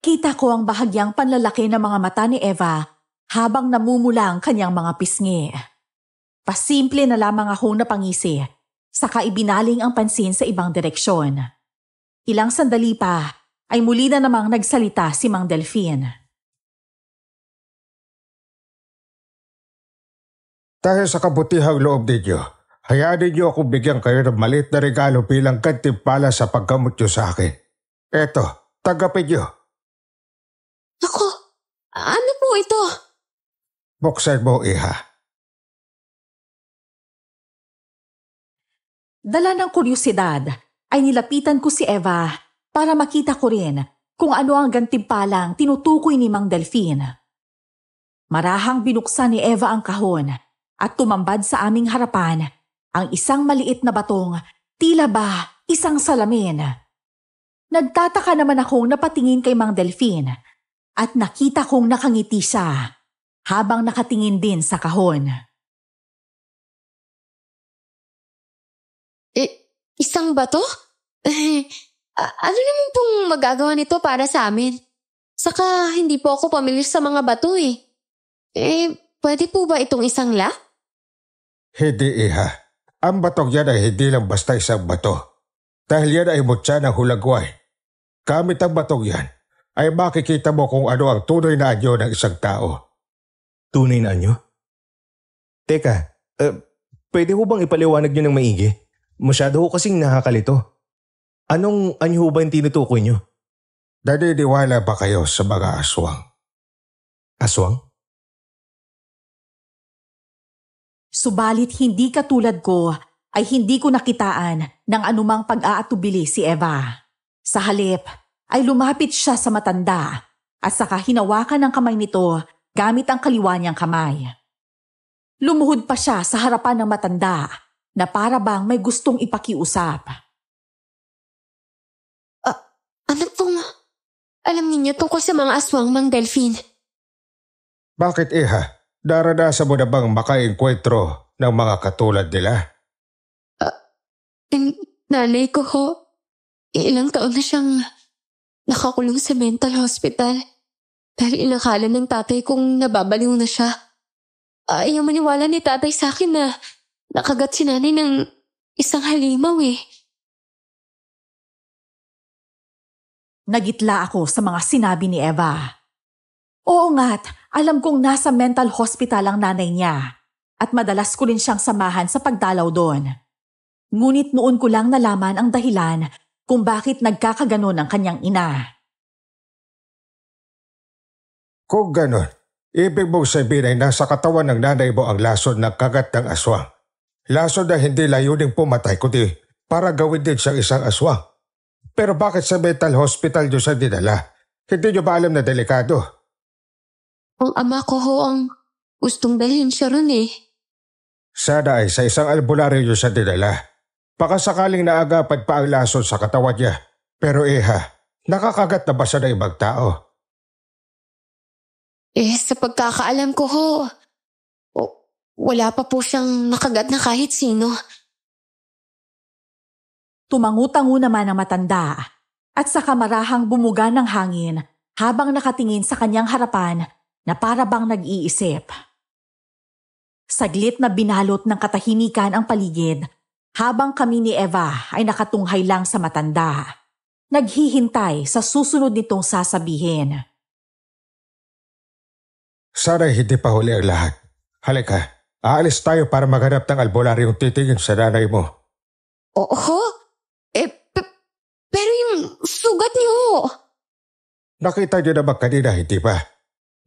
Kita ko ang bahagyang panlalaki ng mga mata ni Eva habang namumula ang kanyang mga pisngi. Pasimple na lamang ako napangisi, saka ibinaling ang pansin sa ibang direksyon. Ilang sandali pa ay muli na namang nagsalita si Mang Delfin. Dahil sa kabutihang loob ninyo, hayaan ninyo akong bigyan kayo ng maliit na regalo bilang gantimpala sa paggamot nyo sa akin. Eto, tanggapin nyo. Naku, ano po ito? Buksan mo, Iha. Dala ng kuryosidad ay nilapitan ko si Eva para makita ko rin kung ano ang gantimpalang tinutukoy ni Mang Delfin. Marahang binuksan ni Eva ang kahon at tumambad sa aming harapan ang isang maliit na batong tila ba isang salamin. Nagtataka naman akong napatingin kay Mang Delfin at nakita kong nakangiti siya habang nakatingin din sa kahon. Isang bato? Ano naman pong magagawa nito para sa amin? Saka hindi po ako pamilyar sa mga bato pwede po ba itong isang la? Hindi, Iha. Ang batong yan ay hindi lang basta isang bato. Dahil yan ay mutya ng hulagway. Gamit ang batong yan, ay makikita mo kung ano ang tunay na anyo ng isang tao. Tunay na anyo? Teka, pwede ho bang ipaliwanag nyo ng maigi? Masyado ho kasing nakakalito. Anong anyo ho ba yung tinutukoy nyo? Naniniwala ba kayo sa mga aswang? Aswang? Subalit hindi katulad ko ay hindi ko nakitaan ng anumang pag-aatubili si Eva. Sa halip ay lumapit siya sa matanda at saka hinawakan ng kamay nito gamit ang kaliwa niyang kamay. Lumuhod pa siya sa harapan ng matanda na para bang may gustong ipakiusap. Ano pong alam ninyo tungkol sa mga aswang, Mang Delfin? Bakit, Iha? Naranasan mo na bang makaengkwentro ng mga katulad nila? Nanay ko ho, ilang taon na siyang nakakulong sa mental hospital dahil inakala ng tatay kong nababaliw na siya. Ayaw maniwala ni tatay sa akin na nakagat si nanay ng isang halimaw Nagitla ako sa mga sinabi ni Eva. Oo nga't, alam kong nasa mental hospital ang nanay niya at madalas ko rin siyang samahan sa pagdalaw doon. Ngunit noon ko lang nalaman ang dahilan kung bakit nagkakaganon ang kanyang ina. Kung ganon, ibig mong sabihin ay nasa katawan ng nanay mo ang lason ng kagat ng aswang. Lason na hindi layuning pumatay kundi para gawin din siyang isang aswang. Pero bakit sa mental hospital niyo siya dinala? Hindi niyo ba alam na delikado? Ang ama ko ho ang gustong dalhin siya ron Sana ay sa isang albularyo niyo siya dinala. Baka sakaling naagapan pa ang lason sa katawan niya. Pero Iha, Nakakagat na ba siya ng ibang tao? Sa pagkakaalam ko ho, wala pa po siyang nakagat na kahit sino. Tumangu-tangu naman ang matanda at sa kamarahang bumuga ng hangin habang nakatingin sa kanyang harapan na para bang nag-iisip. Saglit na binalot ng katahimikan ang paligid habang kami ni Eva ay nakatunghay lang sa matanda. Naghihintay sa susunod nitong sasabihin. Sana hindi pa huli ang lahat. Halika, aalis tayo para maghanap ng albularyong titingin sa nanay mo. Oo? Pero yung sugat niyo. Nakita niyo naman kanina, hindi ba?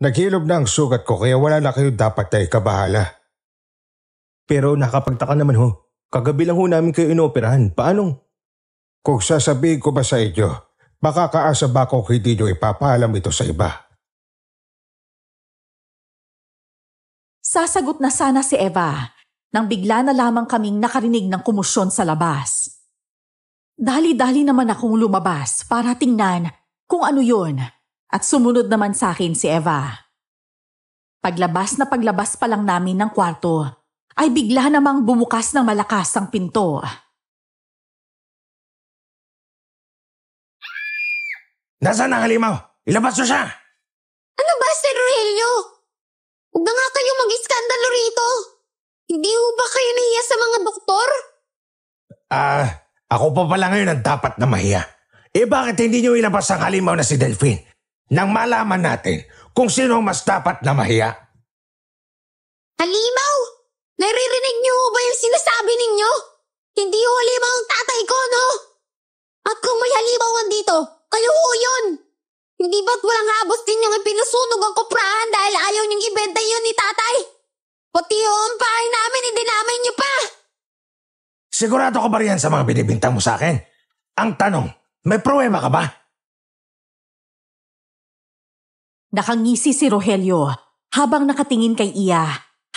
Naghilom na ang sugat ko kaya wala na kayo dapat na ikabahala. Pero nakapagtaka naman ho. Kagabi lang ho namin kayo inoperahan. Paano? Kung sasabihin ko ba sa inyo, makakaasa ba kung hindi niyo ipapaalam ito sa iba? Sasagot na sana si Eva nang bigla na lamang kaming nakarinig ng kumusyon sa labas. Dali-dali naman akong lumabas para tingnan kung ano yun at sumunod naman sa akin si Eva. Paglabas pa lang namin ng kwarto ay bigla namang bumukas ng malakas ang pinto. Nasaan ang halimaw? Ilabas mo siya! Ano ba, Sir Rogelio? Huwag na nga kayo mag-iskandalo rito. Hindi ho ba kayo nahiya sa mga doktor? Ako pa pala ngayon ang dapat na mahiya. Bakit hindi niyo ilabas ang halimaw na si Delphine nang malaman natin kung sino ang mas dapat na mahiya? Halimaw? Naririnig niyo ho ba yung sinasabi ninyo? Hindi ho halimaw ang tatay ko, no? At kung may halimawan dito, kayo ho yun. Hindi ba't walang habos din yung ipinasunog ang kuprahan dahil ayaw niyong ibenta yun ni tatay? Pati ho ang bahay namin, hindi namin niyo pa. Sigurado ka ba riyan sa mga binibintang mo sa akin? Ang tanong, may pruweba ka ba? Nakangisi si Rogelio habang nakatingin kay Iya,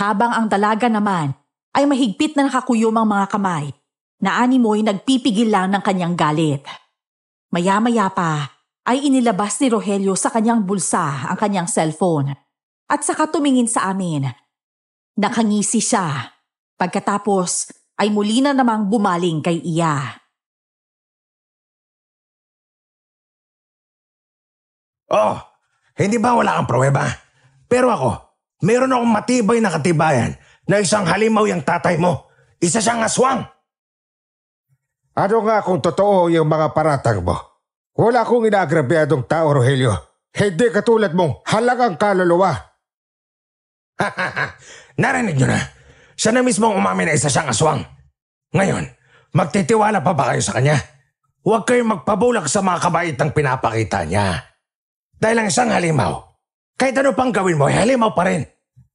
habang ang dalaga naman ay mahigpit na nakakuyom ang mga kamay na animoy nagpipigil lang ng kanyang galit. Maya-maya pa ay inilabas ni Rogelio sa kanyang bulsa ang kanyang cellphone at saka tumingin sa amin. Nakangisi siya. Pagkatapos ay muli na namang bumaling kay Iya. Oh, hindi ba wala kang pruweba? Pero ako, meron akong matibay na katibayan na isang halimaw yung tatay mo. Isa siyang aswang. Ano nga kung totoo yung mga paratang mo? Wala akong inaagrabyadong tao, Rogelio. Hindi katulad mong halagang kaluluwa. Narinig nyo na. Siya na mismo ang umamin na isa siyang aswang. Ngayon, magtitiwala pa ba kayo sa kanya? Huwag kayong magpabulak sa mga kabaitang pinapakita niya. Dahil ang isang halimaw, kahit ano pang gawin mo, halimaw pa rin.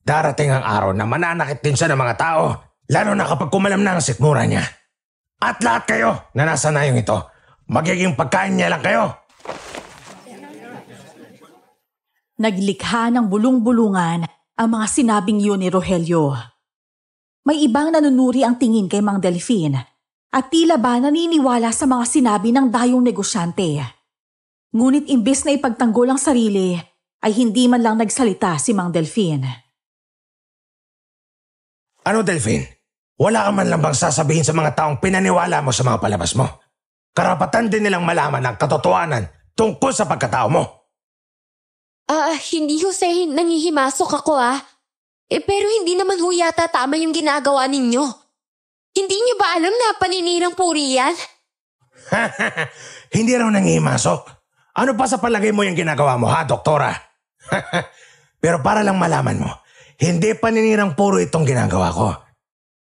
Darating ang araw na mananakit din siya ng mga tao, lalo na kapag kumalam na ang sikmura niya. At lahat kayo na nasa nayong ito, magiging pagkain niya lang kayo. Naglikha ng bulong-bulungan ang mga sinabing yun ni Rogelio. May ibang nanunuri ang tingin kay Mang Delphine at tila ba naniniwala sa mga sinabi ng dayong negosyante. Ngunit imbes na ipagtanggol ang sarili, ay hindi man lang nagsalita si Mang Delphine. Ano, Delphine? Wala ka man lang bang sasabihin sa mga taong pinaniwala mo sa mga palabas mo? Karapatan din nilang malaman ang katotohanan tungkol sa pagkatao mo. Hindi ho, sir, nangihimasok ako pero hindi naman ho yata tama yung ginagawa ninyo. Hindi niyo ba alam na paninirang puri yan? Hindi raw nangihimasok. Ano pa sa palagay mo yung ginagawa mo, ha, doktora? Pero para lang malaman mo, hindi paninirang puro itong ginagawa ko.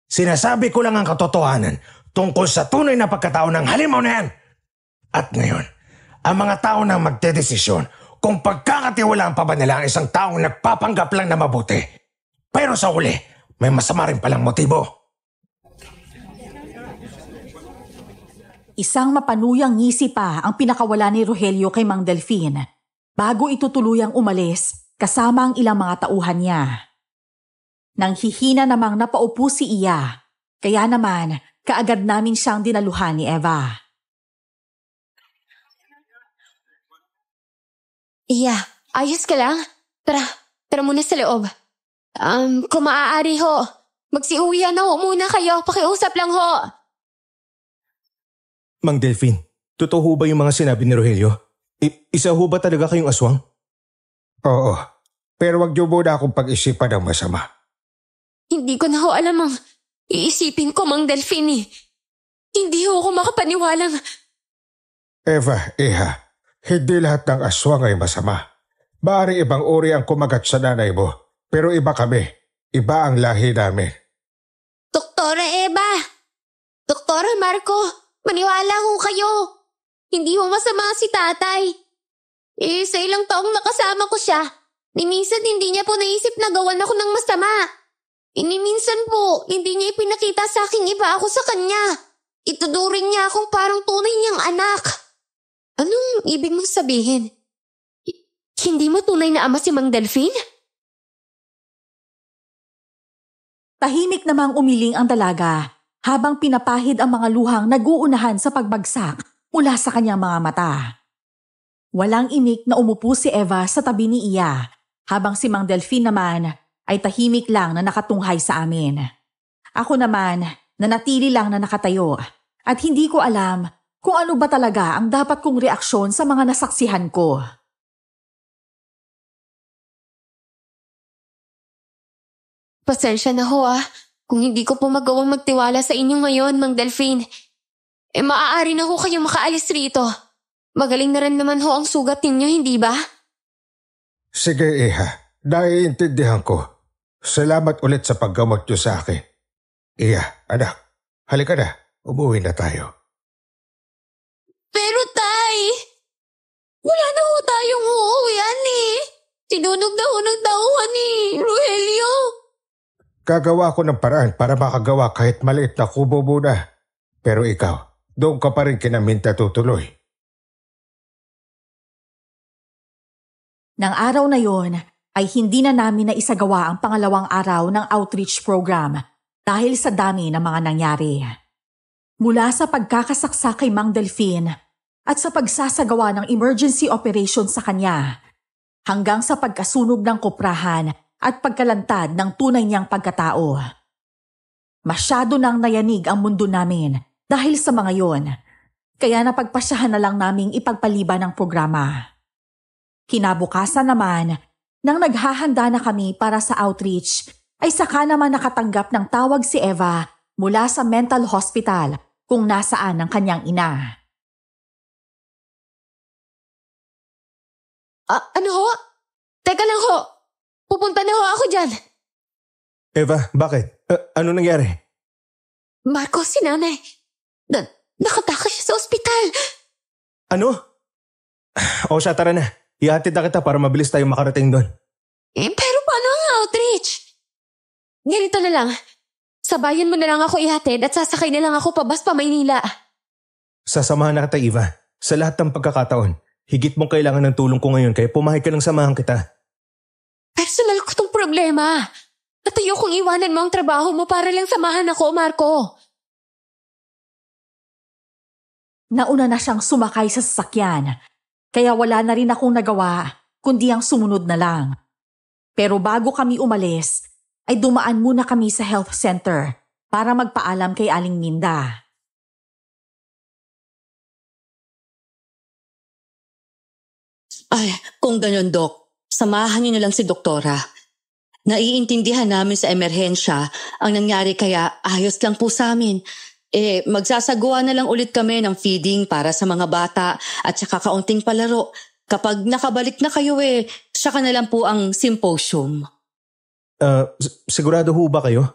Sinasabi ko lang ang katotohanan tungkol sa tunay na pagkatao ng halimaw na yan. At ngayon, ang mga tao na magdedesisyon kung pagkakatiwalaan pa ba nila ang isang taong nagpapanggap lang na mabuti. Pero sa huli, may masama rin palang motibo. Isang mapanuyang ngisi pa ang pinakawala ni Rogelio kay Mang Delphine bago ito tuluyang umalis kasama ang ilang mga tauhan niya. Nang hihina namang napaupo si Iya, kaya naman kaagad namin siyang dinaluhan ni Eva. Iya, ayos ka lang? Tara muna sa loob. Kung maaari ho, magsiuwihan na ho muna kayo. Pakiusap lang ho. Mang Delphine, totoo ho ba yung mga sinabi ni Rogelio? Isa ho ba talaga kayong aswang? Oo, pero wag niyo muna akong pag-isipan ng masama. Hindi ko na ho alam ang iisipin ko, Mang Delphine. Hindi ho ako makapaniwalang... Eva, Iha, hindi lahat ng aswang ay masama. Maaring ibang uri ang kumagat sa nanay mo, pero iba kami. Iba ang lahi namin. Doktora Eva! Doktora Marco! Maniwala ho kayo! Hindi ho masama si tatay. Sa ilang taong nakasama ko siya, minsan hindi niya po naisip na gawan ako ng masama. Minsan po, hindi niya ipinakita sa akin iba ako sa kanya. Ituduring niya akong parang tunay niyang anak. Anong ibig mong sabihin? Hindi mo tunay na ama si Mang Delphine? Tahimik namang umiling ang dalaga habang pinapahid ang mga luhang nag-uunahan sa pagbagsak mula sa kanyang mga mata. Walang imik na umupo si Eva sa tabi ni Iya habang si Mang Delphine naman ay tahimik lang na nakatunghay sa amin. Ako naman, nanatili lang na nakatayo at hindi ko alam kung ano ba talaga ang dapat kong reaksyon sa mga nasaksihan ko. Pasensya na ho kung hindi ko po magawang magtiwala sa inyo ngayon, Mang Delphine. Maaari na ho kayong makaalis rito. Magaling na rin naman ho ang sugat ninyo, hindi ba? Sige, Iha. Naiintindihan ko. Salamat ulit sa paggamot niyo sa akin. Iya, anak. Halika na. Umuwi na tayo. Pero tay, wala na ho tayong uuwian Sinunog na ho ng tauhan ni Rogelio. Gagawa ko ng paraan para makagawa kahit maliit na kubo muna. Pero ikaw, doon ka pa rin kinaminta tutuloy. Nang araw na yon ay hindi na namin naisagawa ang pangalawang araw ng outreach program dahil sa dami ng mga nangyari. Mula sa pagkakasaksa kay Mang Delphine at sa pagsasagawa ng emergency operation sa kanya, hanggang sa pagkasunog ng koprahan at pagkalantad ng tunay niyang pagkatao. Masyado nang nayanig ang mundo namin dahil sa mga yon, kaya napagpasyahan na lang naming ipagpaliban ang programa. Kinabukasan naman, nang naghahanda na kami para sa outreach, ay saka naman nakatanggap ng tawag si Eva mula sa mental hospital kung nasaan ang kanyang ina. Ano ho? Teka lang ho. Pupunta na ho ako dyan. Eva, bakit? Ano nangyari? Marco, si nanay. Nakatakas siya sa ospital. Ano? O siya, tara na. Ihatid na kita para mabilis tayo makarating doon. Pero paano ang outreach? Ganito na lang. Sabayan mo na lang ako ihatid at sasakay na lang ako pabas pa Maynila. Sasamahan na kita, Eva. Sa lahat ng pagkakataon, higit mong kailangan ng tulong ko ngayon kaya pumayag ka ng samahan kita. Personal ko tong problema. At ayokong iwanan mo ang trabaho mo para lang samahan ako, Marco. Nauna na siyang sumakay sa sasakyan, kaya wala na rin akong nagawa kundi ang sumunod na lang. Pero bago kami umalis, ay dumaan muna kami sa health center para magpaalam kay Aling Minda. Ay, kung ganyan, Dok, samahan niyo na lang si Doktora. Naiintindihan namin sa emerhensya ang nangyari kaya ayos lang po sa amin. Magsasagawa na lang ulit kami ng feeding para sa mga bata at saka kaunting palaro. Kapag nakabalik na kayo saka na lang po ang symposium. Sigurado ho ba kayo?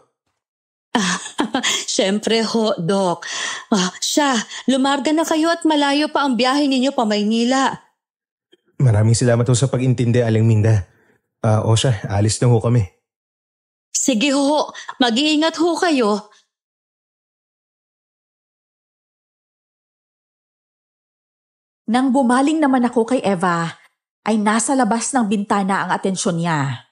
Siyempre ho, Dok. Lumarga na kayo at malayo pa ang biyahe ninyo pa Maynila. Maraming salamat ho sa pag-intindi, Aling Minda. O siya, alis na ho kami. Sige ho, mag-iingat ho kayo. Nang bumaling naman ako kay Eva, ay nasa labas ng bintana ang atensyon niya.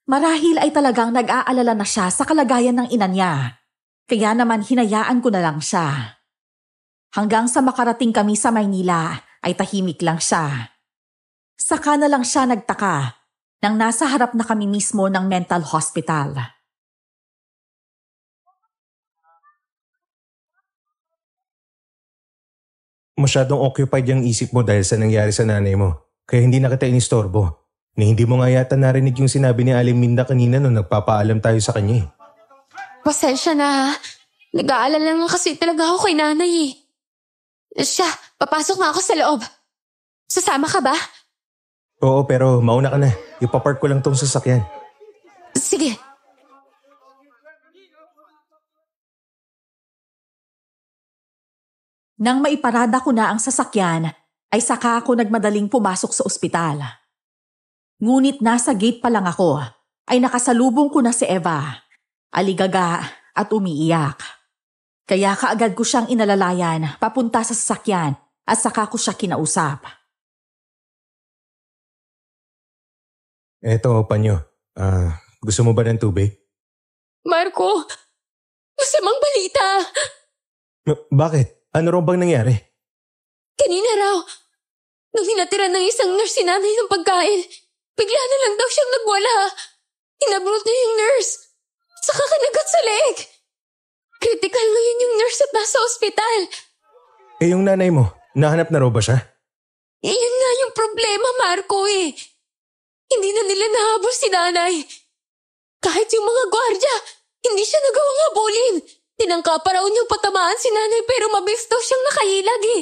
Marahil ay talagang nag-aalala na siya sa kalagayan ng ina niya, kaya naman hinayaan ko na lang siya. Hanggang sa makarating kami sa Maynila, ay tahimik lang siya. Saka na lang siya nagtaka nang nasa harap na kami mismo ng mental hospital. Masyadong occupied yung isip mo dahil sa nangyari sa nanay mo. Kaya hindi na kita inistorbo. Ni hindi mo nga yata narinig yung sinabi ni Aling Minda kanina nung nagpapaalam tayo sa kanya eh. Pasensya na ha. Nag-aalala lang kasi talaga ako kay nanay eh. Siya, papasok na ako sa loob. Sasama ka ba? Oo, pero mauna ka na. Ipapark ko lang tong sasakyan. Sige. Nang maiparada ko na ang sasakyan, ay saka ako nagmadaling pumasok sa ospital. Ngunit nasa gate pa lang ako, ay nakasalubong ko na si Eva, aligaga at umiiyak. Kaya kaagad ko siyang inalalayan papunta sa sasakyan at saka ko siya kinausap. Eto, panyo. Gusto mo ba ng tubig? Marco, masamang balita. Bakit? Ano raw bang nangyari? Kanina raw, nung hinatiran ng isang nurse si nanay ng pagkain, bigla na lang daw siyang nagwala. Inabrot niya yung nurse. Saka kanagat sa leg. Critical ngayon yung nurse at nasa ospital. Eh yung nanay mo, nahanap na raw ba siya? Yun nga yung problema, Marco eh. Hindi na nila nahabol si nanay. Kahit yung mga gwardya, hindi siya nagawang habulin. Tinangka pa raw niyang patamaan si nanay pero mabilis daw siyang nakailag eh.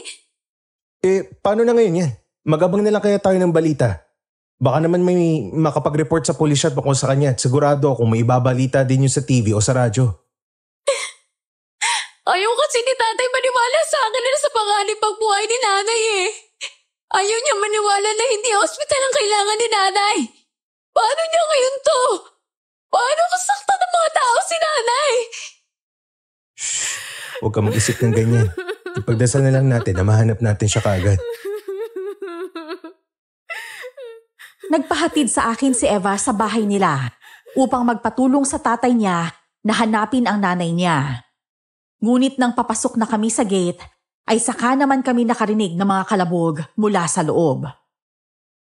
Eh, paano na ngayon yan? Magabang na lang kaya tayo ng balita. Baka naman may makapag-report sa pulisya at sa kanya at sigurado kung may ibabalita din yun sa TV o sa radyo. Ayaw kasi ni tatay maniwala sa akin na sa panganib ang buhay ni nanay eh. Ayaw niya maniwala na hindi hospital ang kailangan ni nanay. Paano niya ngayon to? Paano kasaktan ng mga tao si nanay? Huwag ka mag-isip ng ganyan. Ipagdasal na lang natin na mahanap natin siya kaagad. Nagpahatid sa akin si Eva sa bahay nila upang magpatulong sa tatay niya na hanapin ang nanay niya. Ngunit nang papasok na kami sa gate, ay saka naman kami nakarinig ng mga kalabog mula sa loob.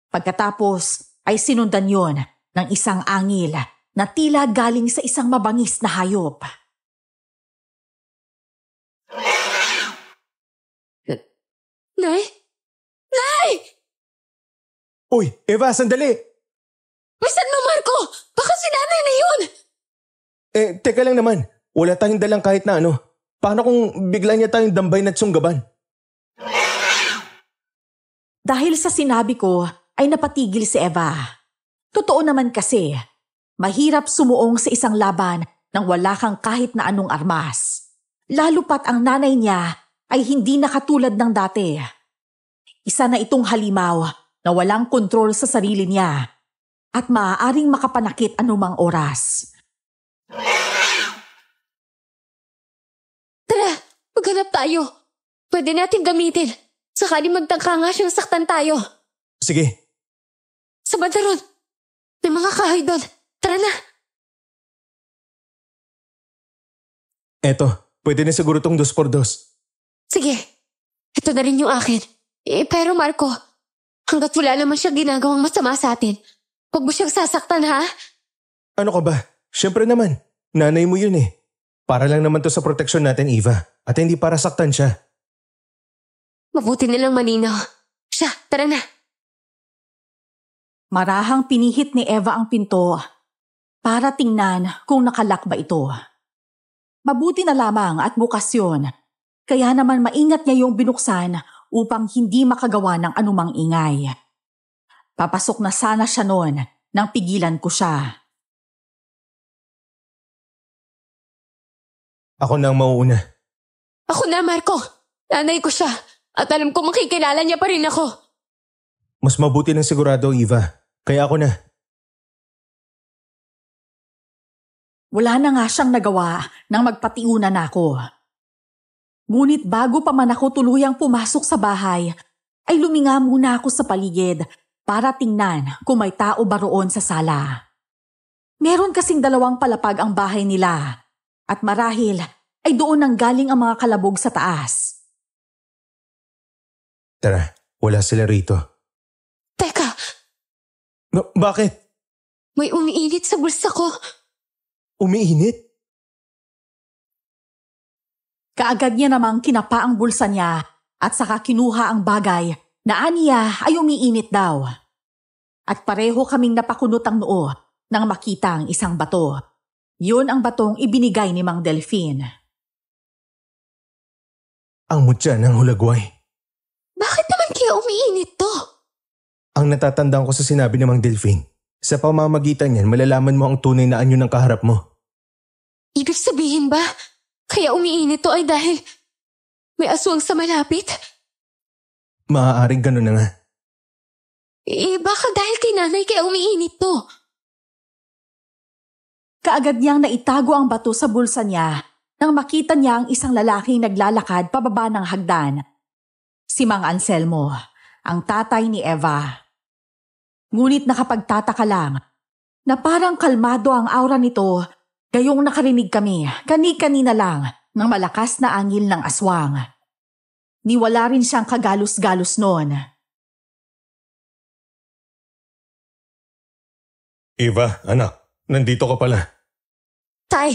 Pagkatapos ay sinundan yon ng isang angil na tila galing sa isang mabangis na hayop. Nay? Nay! Uy, Eva, sandali! Bisan mo, Marco! Baka si nanay na yun! Eh, teka lang naman. Wala tayong dalang kahit na ano. Paano kung bigla niya tayong dambayin at sunggaban? Dahil sa sinabi ko, ay napatigil si Eva. Totoo naman kasi, mahirap sumuong sa isang laban nang wala kang kahit na anong armas. Lalo pat ang nanay niya ay hindi nakatulad ng dati. Isa na itong halimaw na walang kontrol sa sarili niya at maaaring makapanakit anumang oras. Tara, maghanap tayo. Pwede natin gamitin. Sakali magtangka nga siyang saktan tayo. Sige. Sa banda ron, may mga kahoy doon. Tara na. Eto, pwede na siguro tong 2x2. Sige, ito na rin yung akin. Pero Marco, hanggat wala naman siya ginagawang masama sa atin, huwag mo siyang sasaktan ha? Ano ka ba? Siyempre naman, nanay mo yun eh. Para lang naman to sa proteksyon natin, Eva. At hindi para saktan siya. Mabuti nilang malinaw. Siya, tara na. Marahang pinihit ni Eva ang pinto para tingnan kung nakalak ba ito. Mabuti na lamang at bukas yun. Kaya naman maingat niya yung binuksan upang hindi makagawa ng anumang ingay. Papasok na sana siya noon nang pigilan ko siya. Ako na ang mauuna. Ako na, Marco. Nanay ko siya. At alam ko makikilala niya pa rin ako. Mas mabuti ng sigurado, Eva. Kaya ako na. Wala na nga siyang nagawa nang magpatiunan ako. Ngunit bago pa man ako tuluyang pumasok sa bahay, ay luminga muna ako sa paligid para tingnan kung may tao ba roon sa sala. Meron kasing 2 palapag ang bahay nila at marahil ay doon nang galing ang mga kalabog sa taas. Tara, wala sila rito. Teka, Bakit? May umiinit sa bulsa ko. Umiinit? Kaagad niya namang kinapa ang bulsa niya at saka kinuha ang bagay na aniya ay umiinit daw. At pareho kaming napakunot ang noo nang makita ang isang bato. Yun ang batong ibinigay ni Mang Delfin. Ang mutya ng hulagway. Bakit naman kaya umiinit to? Ang natatandaan ko sa sinabi ni Mang Delfin, sa pamamagitan niyan malalaman mo ang tunay na anyo ng kaharap mo. Ibig sabihin ba, kaya umiinit to ay dahil may aswang sa malapit? Maaaring ganun na nga. Baka dahil kay nanay kaya umiinit to. Kaagad niyang naitago ang bato sa bulsa niya nang makita niya ang isang lalaking naglalakad pababa ng hagdan. Si Mang Anselmo, ang tatay ni Eva. Ngunit nakapagtataka lang na parang kalmado ang aura nito gayong nakarinig kami kani-kanina lang ng malakas na angil ng aswang. Niwala rin siyang kagalos-galos noon. Eva, anak, nandito ka pala. Tay,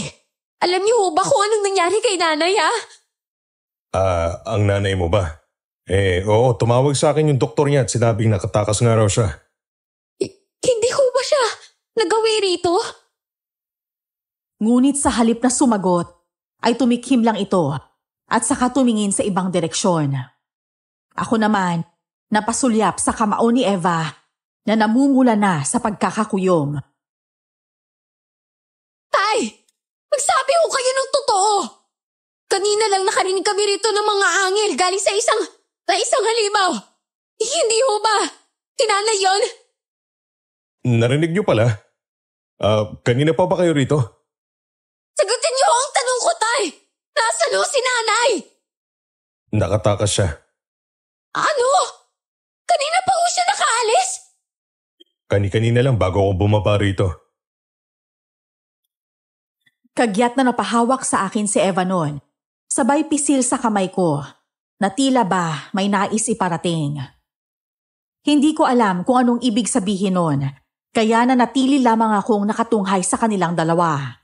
alam niyo ho ba kung anong nangyari kay nanay ha? Ang nanay mo ba? Oo, tumawag sa akin yung doktor niya at sinabing nakatakas nga raw siya. Hindi ho ba siya nagawi rito? Ngunit sa halip na sumagot, ay tumikhim lang ito at saka tumingin sa ibang direksyon. Ako naman, napasulyap sa kamao ni Eva na namumula na sa pagkakakuyom. Tay, magsabi ho kayo ng totoo. Kanina lang nakarinig kami rito ng mga angel galing sa isang halimaw. Hindi ho ba? Tinanay yon? Narinig niyo pala? Kanina pa ba kayo rito? Sagutin niyo ang tanong ko, Tay. Nasaan ho si nanay? Nakatakas siya. Ano? Kanina pa ho siya nakaalis? Kani-kanina lang bago ako bumaba rito. Kagyat na napahawak sa akin si Eva noon. Sabay pisil sa kamay ko na tila ba may nais iparating. Hindi ko alam kung anong ibig sabihin noon, kaya nanatili lamang akong nakatunghay sa kanilang dalawa.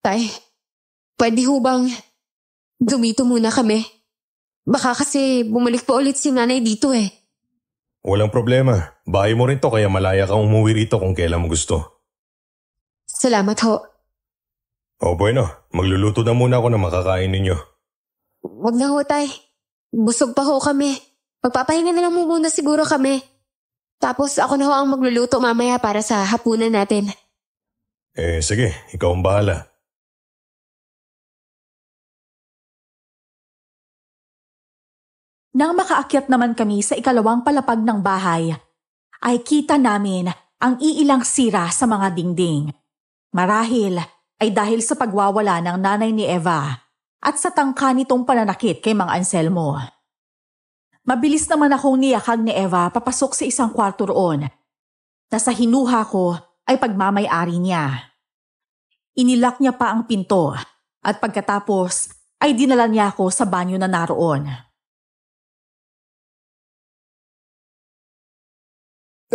Tay, pwede ho bang dumito muna kami? Baka kasi bumalik pa ulit si nanay dito eh. Walang problema. Bahay mo rin to kaya malaya kang umuwi rito kung kailan mo gusto. Salamat ho. O bueno, magluluto na muna ako na makakain ninyo. Wag na ho, Tay. Busog pa ho kami. Magpapahinga na lang muna siguro kami. Tapos ako na ho ang magluluto mamaya para sa hapunan natin. Sige, ikaw ang bahala. Nang makaakyat naman kami sa ikalawang palapag ng bahay, ay kita namin ang iilang sira sa mga dingding. Marahil ay dahil sa pagwawala ng nanay ni Eva at sa tangka nitong pananakit kay Mang Anselmo. Mabilis naman akong niyakag ni Eva papasok sa isang kwarto roon na sa hinuha ko ay pagmamay-ari niya. Inilak niya pa ang pinto at pagkatapos ay dinala niya ako sa banyo na naroon.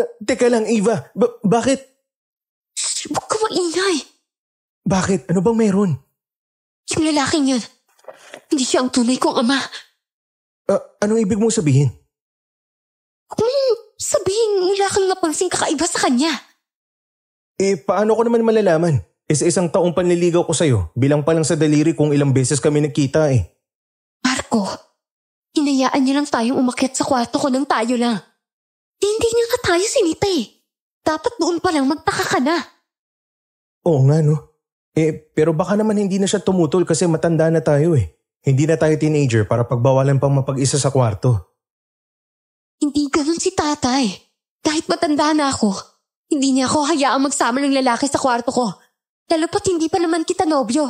Teka lang, Eva. Bakit? Shh, huwag ka maingay. Bakit? Ano bang meron? Yung lalaking yun, hindi siya ang tunay kong ama. Anong ibig mong sabihin? Sabihin wala kang napansing kakaiba sa kanya. Paano ko naman malalaman? Sa isang taong panliligaw ko sa'yo, bilang pa lang sa daliri kung ilang beses kami nagkita eh. Marco, hinayaan niya lang tayong umakyat sa kwarto ko nang tayo lang. Hindi niya ka tayo sinita eh. Dapat noon pa lang magtaka ka na. Oo nga no. Pero baka naman hindi na siya tumutol kasi matanda na tayo eh. Hindi na tayo teenager para pagbawalan pang mapag-isa sa kwarto. Hindi ganun si tatay. Kahit matanda na ako, hindi niya ako hayaang magsama ng lalaki sa kwarto ko. Lalo pat hindi pa naman kita nobyo.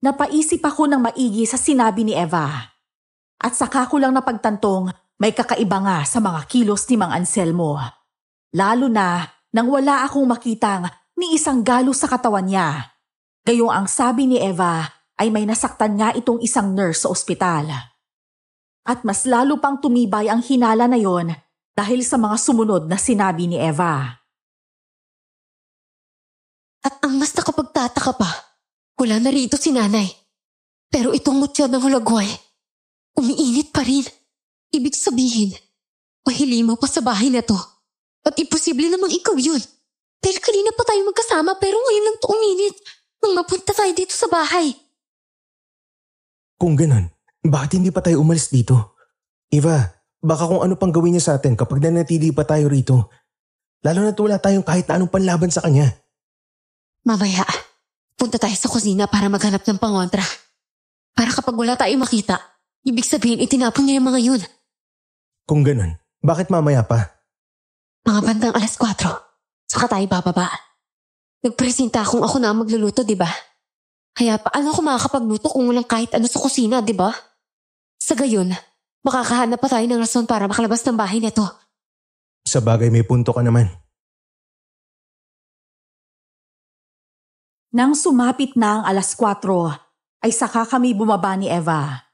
Napaisip ako ng maigi sa sinabi ni Eva. At saka ko lang napagtantong may kakaiba nga sa mga kilos ni Mang Anselmo. Lalo na nang wala akong makitang ni isang galo sa katawan niya. Gayong ang sabi ni Eva ay may nasaktan nga itong isang nurse sa ospital. At mas lalo pang tumibay ang hinala na yon dahil sa mga sumunod na sinabi ni Eva. At ang mas nakapagtataka pa, wala na rito si nanay. Pero itong mutya ng hulagway, umiinit pa rin. Ibig sabihin, mahilimaw pa sa bahay na to. At imposible namang ikaw yun. Dahil kanina pa tayo magkasama pero ngayon lang to uminit nang mapunta tayo dito sa bahay. Kung ganon, bakit hindi pa tayo umalis dito? Eva, baka kung ano pang gawin niya sa atin kapag nanatili pa tayo rito. Lalo na't wala tayong kahit na anong panlaban sa kanya. Mamaya, punta tayo sa kusina para maghanap ng pangontra. Para kapag wala tayong makita, ibig sabihin itinapon niya yung mga yun. Kung ganon, bakit mamaya pa? Mga bandang 4:00, saka tayo bababa. Nagpresenta akong ako na ang magluluto, di ba? Kaya paano ako makakapagluto kung walang kahit ano sa kusina, di ba? Sa gayon, makakahanap pa tayo ng rason para makalabas ng bahay na to. Sa bagay may punto ka naman. Nang sumapit na ang 4:00, ay saka kami bumaba ni Eva.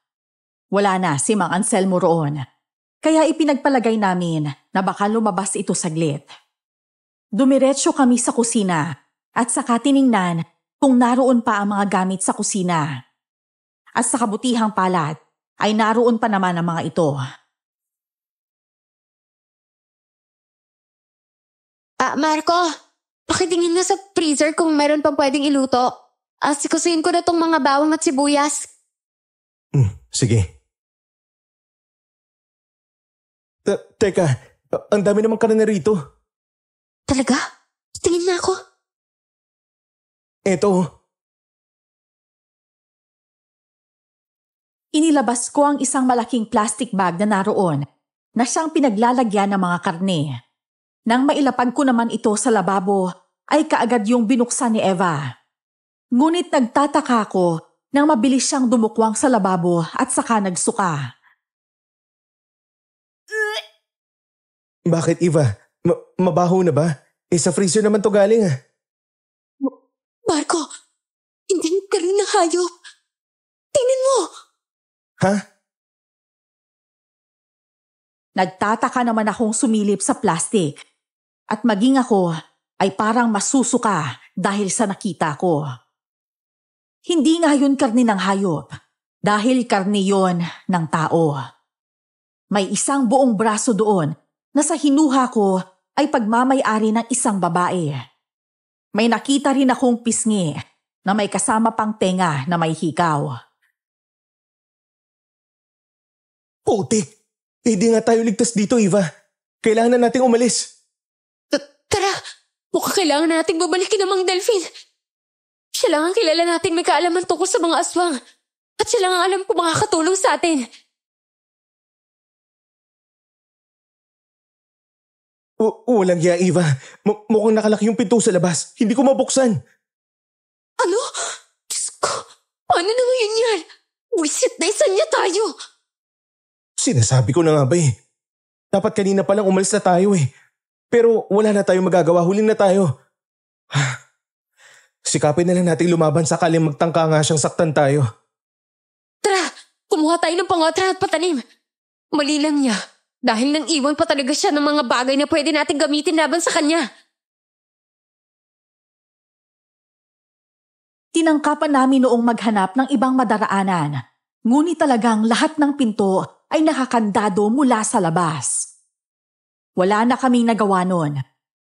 Wala na si Mang Anselmo roon, kaya ipinagpalagay namin na baka lumabas ito saglit. Dumiretso kami sa kusina at saka tiningnan kung naroon pa ang mga gamit sa kusina. At sa kabutihang palad ay naroon pa naman ang mga ito. Marco, pakitingin na sa freezer kung meron pang pwedeng iluto. Asikusin ko na tong mga bawang at sibuyas. Sige. Teka, ang dami namang karne rito. Talaga? Tingin na ako. Eto. Inilabas ko ang isang malaking plastic bag na naroon na siyang pinaglalagyan ng mga karne. Nang mailapag ko naman ito sa lababo, ay kaagad yung binuksan ni Eva. Ngunit nagtataka ako nang mabilis siyang dumukwang sa lababo at saka nagsuka. Bakit, Eva? Mabaho na ba? Sa freezer naman to galing ah. Marco, hindi ka rin ng hayop. Tingnan mo! Ha? Nagtataka naman akong sumilip sa plastic at maging ako ay parang masusuka dahil sa nakita ko. Hindi nga yun karne ng hayop dahil karne yon ng tao. May isang buong braso doon na sa hinuha ko ay pagmamay-ari ng isang babae. May nakita rin akong pisngi na may kasama pang tenga na may hikaw. Putik! Hindi nga tayo ligtas dito, Eva. Kailangan na nating umalis. Tara, mukhang kailangan na nating babalikin ang Mang Delphine. Siya lang ang kilala natin may kaalaman tungkol sa mga aswang. At siya lang ang alam kung makakatulong sa atin. Walang hiya, Eva. Mukhang nakalaki yung pinto sa labas. Hindi ko mabuksan. Ano? Diyos ko, paano na ngayon yan? Wisit na isa niya tayo. Sinasabi ko na nga ba eh. Dapat kanina palang umalis na tayo eh. Pero wala na tayong magagawa. Huli na tayo. Sikapin na lang natin lumaban sakaling magtangka nga siyang saktan tayo. Tara, kumuha tayo ng pangotra at patalim. Mali lang niya. Dahil nang iwan pa talaga siya ng mga bagay na pwede natin gamitin laban sa kanya. Tinangkapan namin noong maghanap ng ibang madaraanan. Ngunit talagang lahat ng pinto ay nakakandado mula sa labas. Wala na kaming nagawa nun,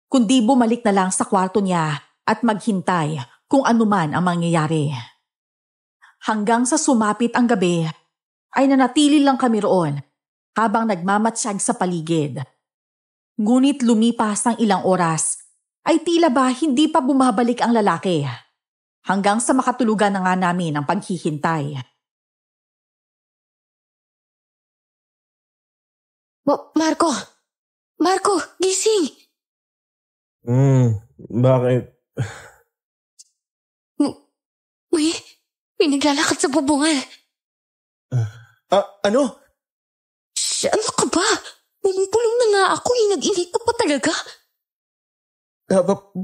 kundi bumalik na lang sa kwarto niya at maghintay kung anuman ang mangyayari. Hanggang sa sumapit ang gabi, ay nanatili lang kami roon habang nagmamatsyag sa paligid. Ngunit lumipas ng ilang oras, ay tila ba hindi pa bumabalik ang lalaki. Hanggang sa makatulugan na nga namin ang paghihintay. Marco, gising! Bakit? May naglalakad sa bubungan. Ano? Ano ka ba? Bumupulong na nga ako nag-init ko pa talaga.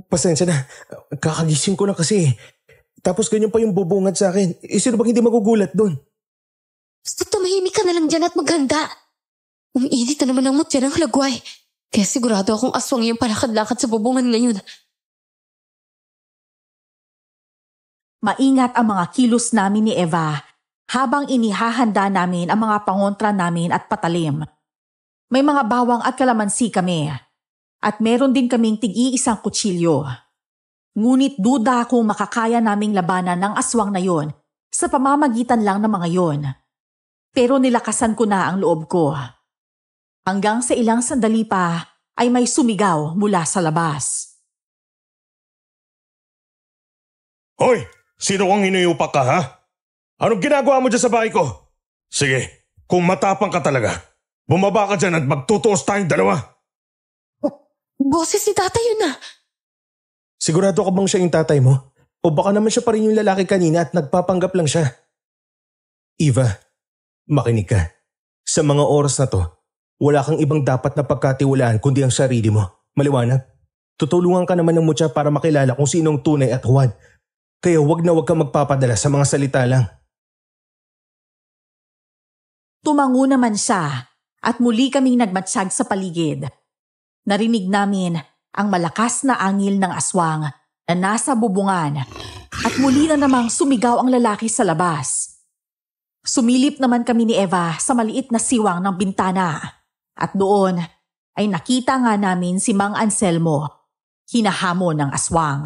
Pasensya na. Kakagising ko na kasi. Tapos ganyan pa yung bubungad sa akin. Sino bang hindi magugulat doon? Basta tumahimik ka na lang dyan at maghanda. Umiinit na naman ang mutya ng lagway. Kaya sigurado akong aswang yung palakad-lakad sa bubungan ngayon. Maingat ang mga kilos namin ni Eva habang inihahanda namin ang mga pangontra namin at patalim. May mga bawang at kalamansi kami. At meron din kaming tig-iisang kutsilyo. Ngunit duda kung makakaya naming labanan ng aswang na yon sa pamamagitan lang ng mga yon. Pero nilakasan ko na ang loob ko. Hanggang sa ilang sandali pa ay may sumigaw mula sa labas. Hoy! Sino kang hinuyupak ka, ha? Anong ginagawa mo dyan sa bahay ko? Sige, kung matapang ka talaga, bumaba ka dyan at magtutuos tayong dalawa. Boses ni tatay yun na. Sigurado ka bang siya yung tatay mo? O baka naman siya pa rin yung lalaki kanina at nagpapanggap lang siya? Eva, makinig ka. Sa mga oras na to, wala kang ibang dapat na pagkatiwalaan kundi ang sarili mo. Maliwanag? Tutulungan ka naman ng mutya para makilala kung sinong tunay at huwad. Kaya wag kang magpapadala sa mga salita lang. Tumango naman siya at muli kaming nagmatsyag sa paligid. Narinig namin ang malakas na angil ng aswang na nasa bubungan at muli na namang sumigaw ang lalaki sa labas. Sumilip naman kami ni Eva sa maliit na siwang ng bintana at doon ay nakita nga namin si Mang Anselmo, hinahamon ng aswang.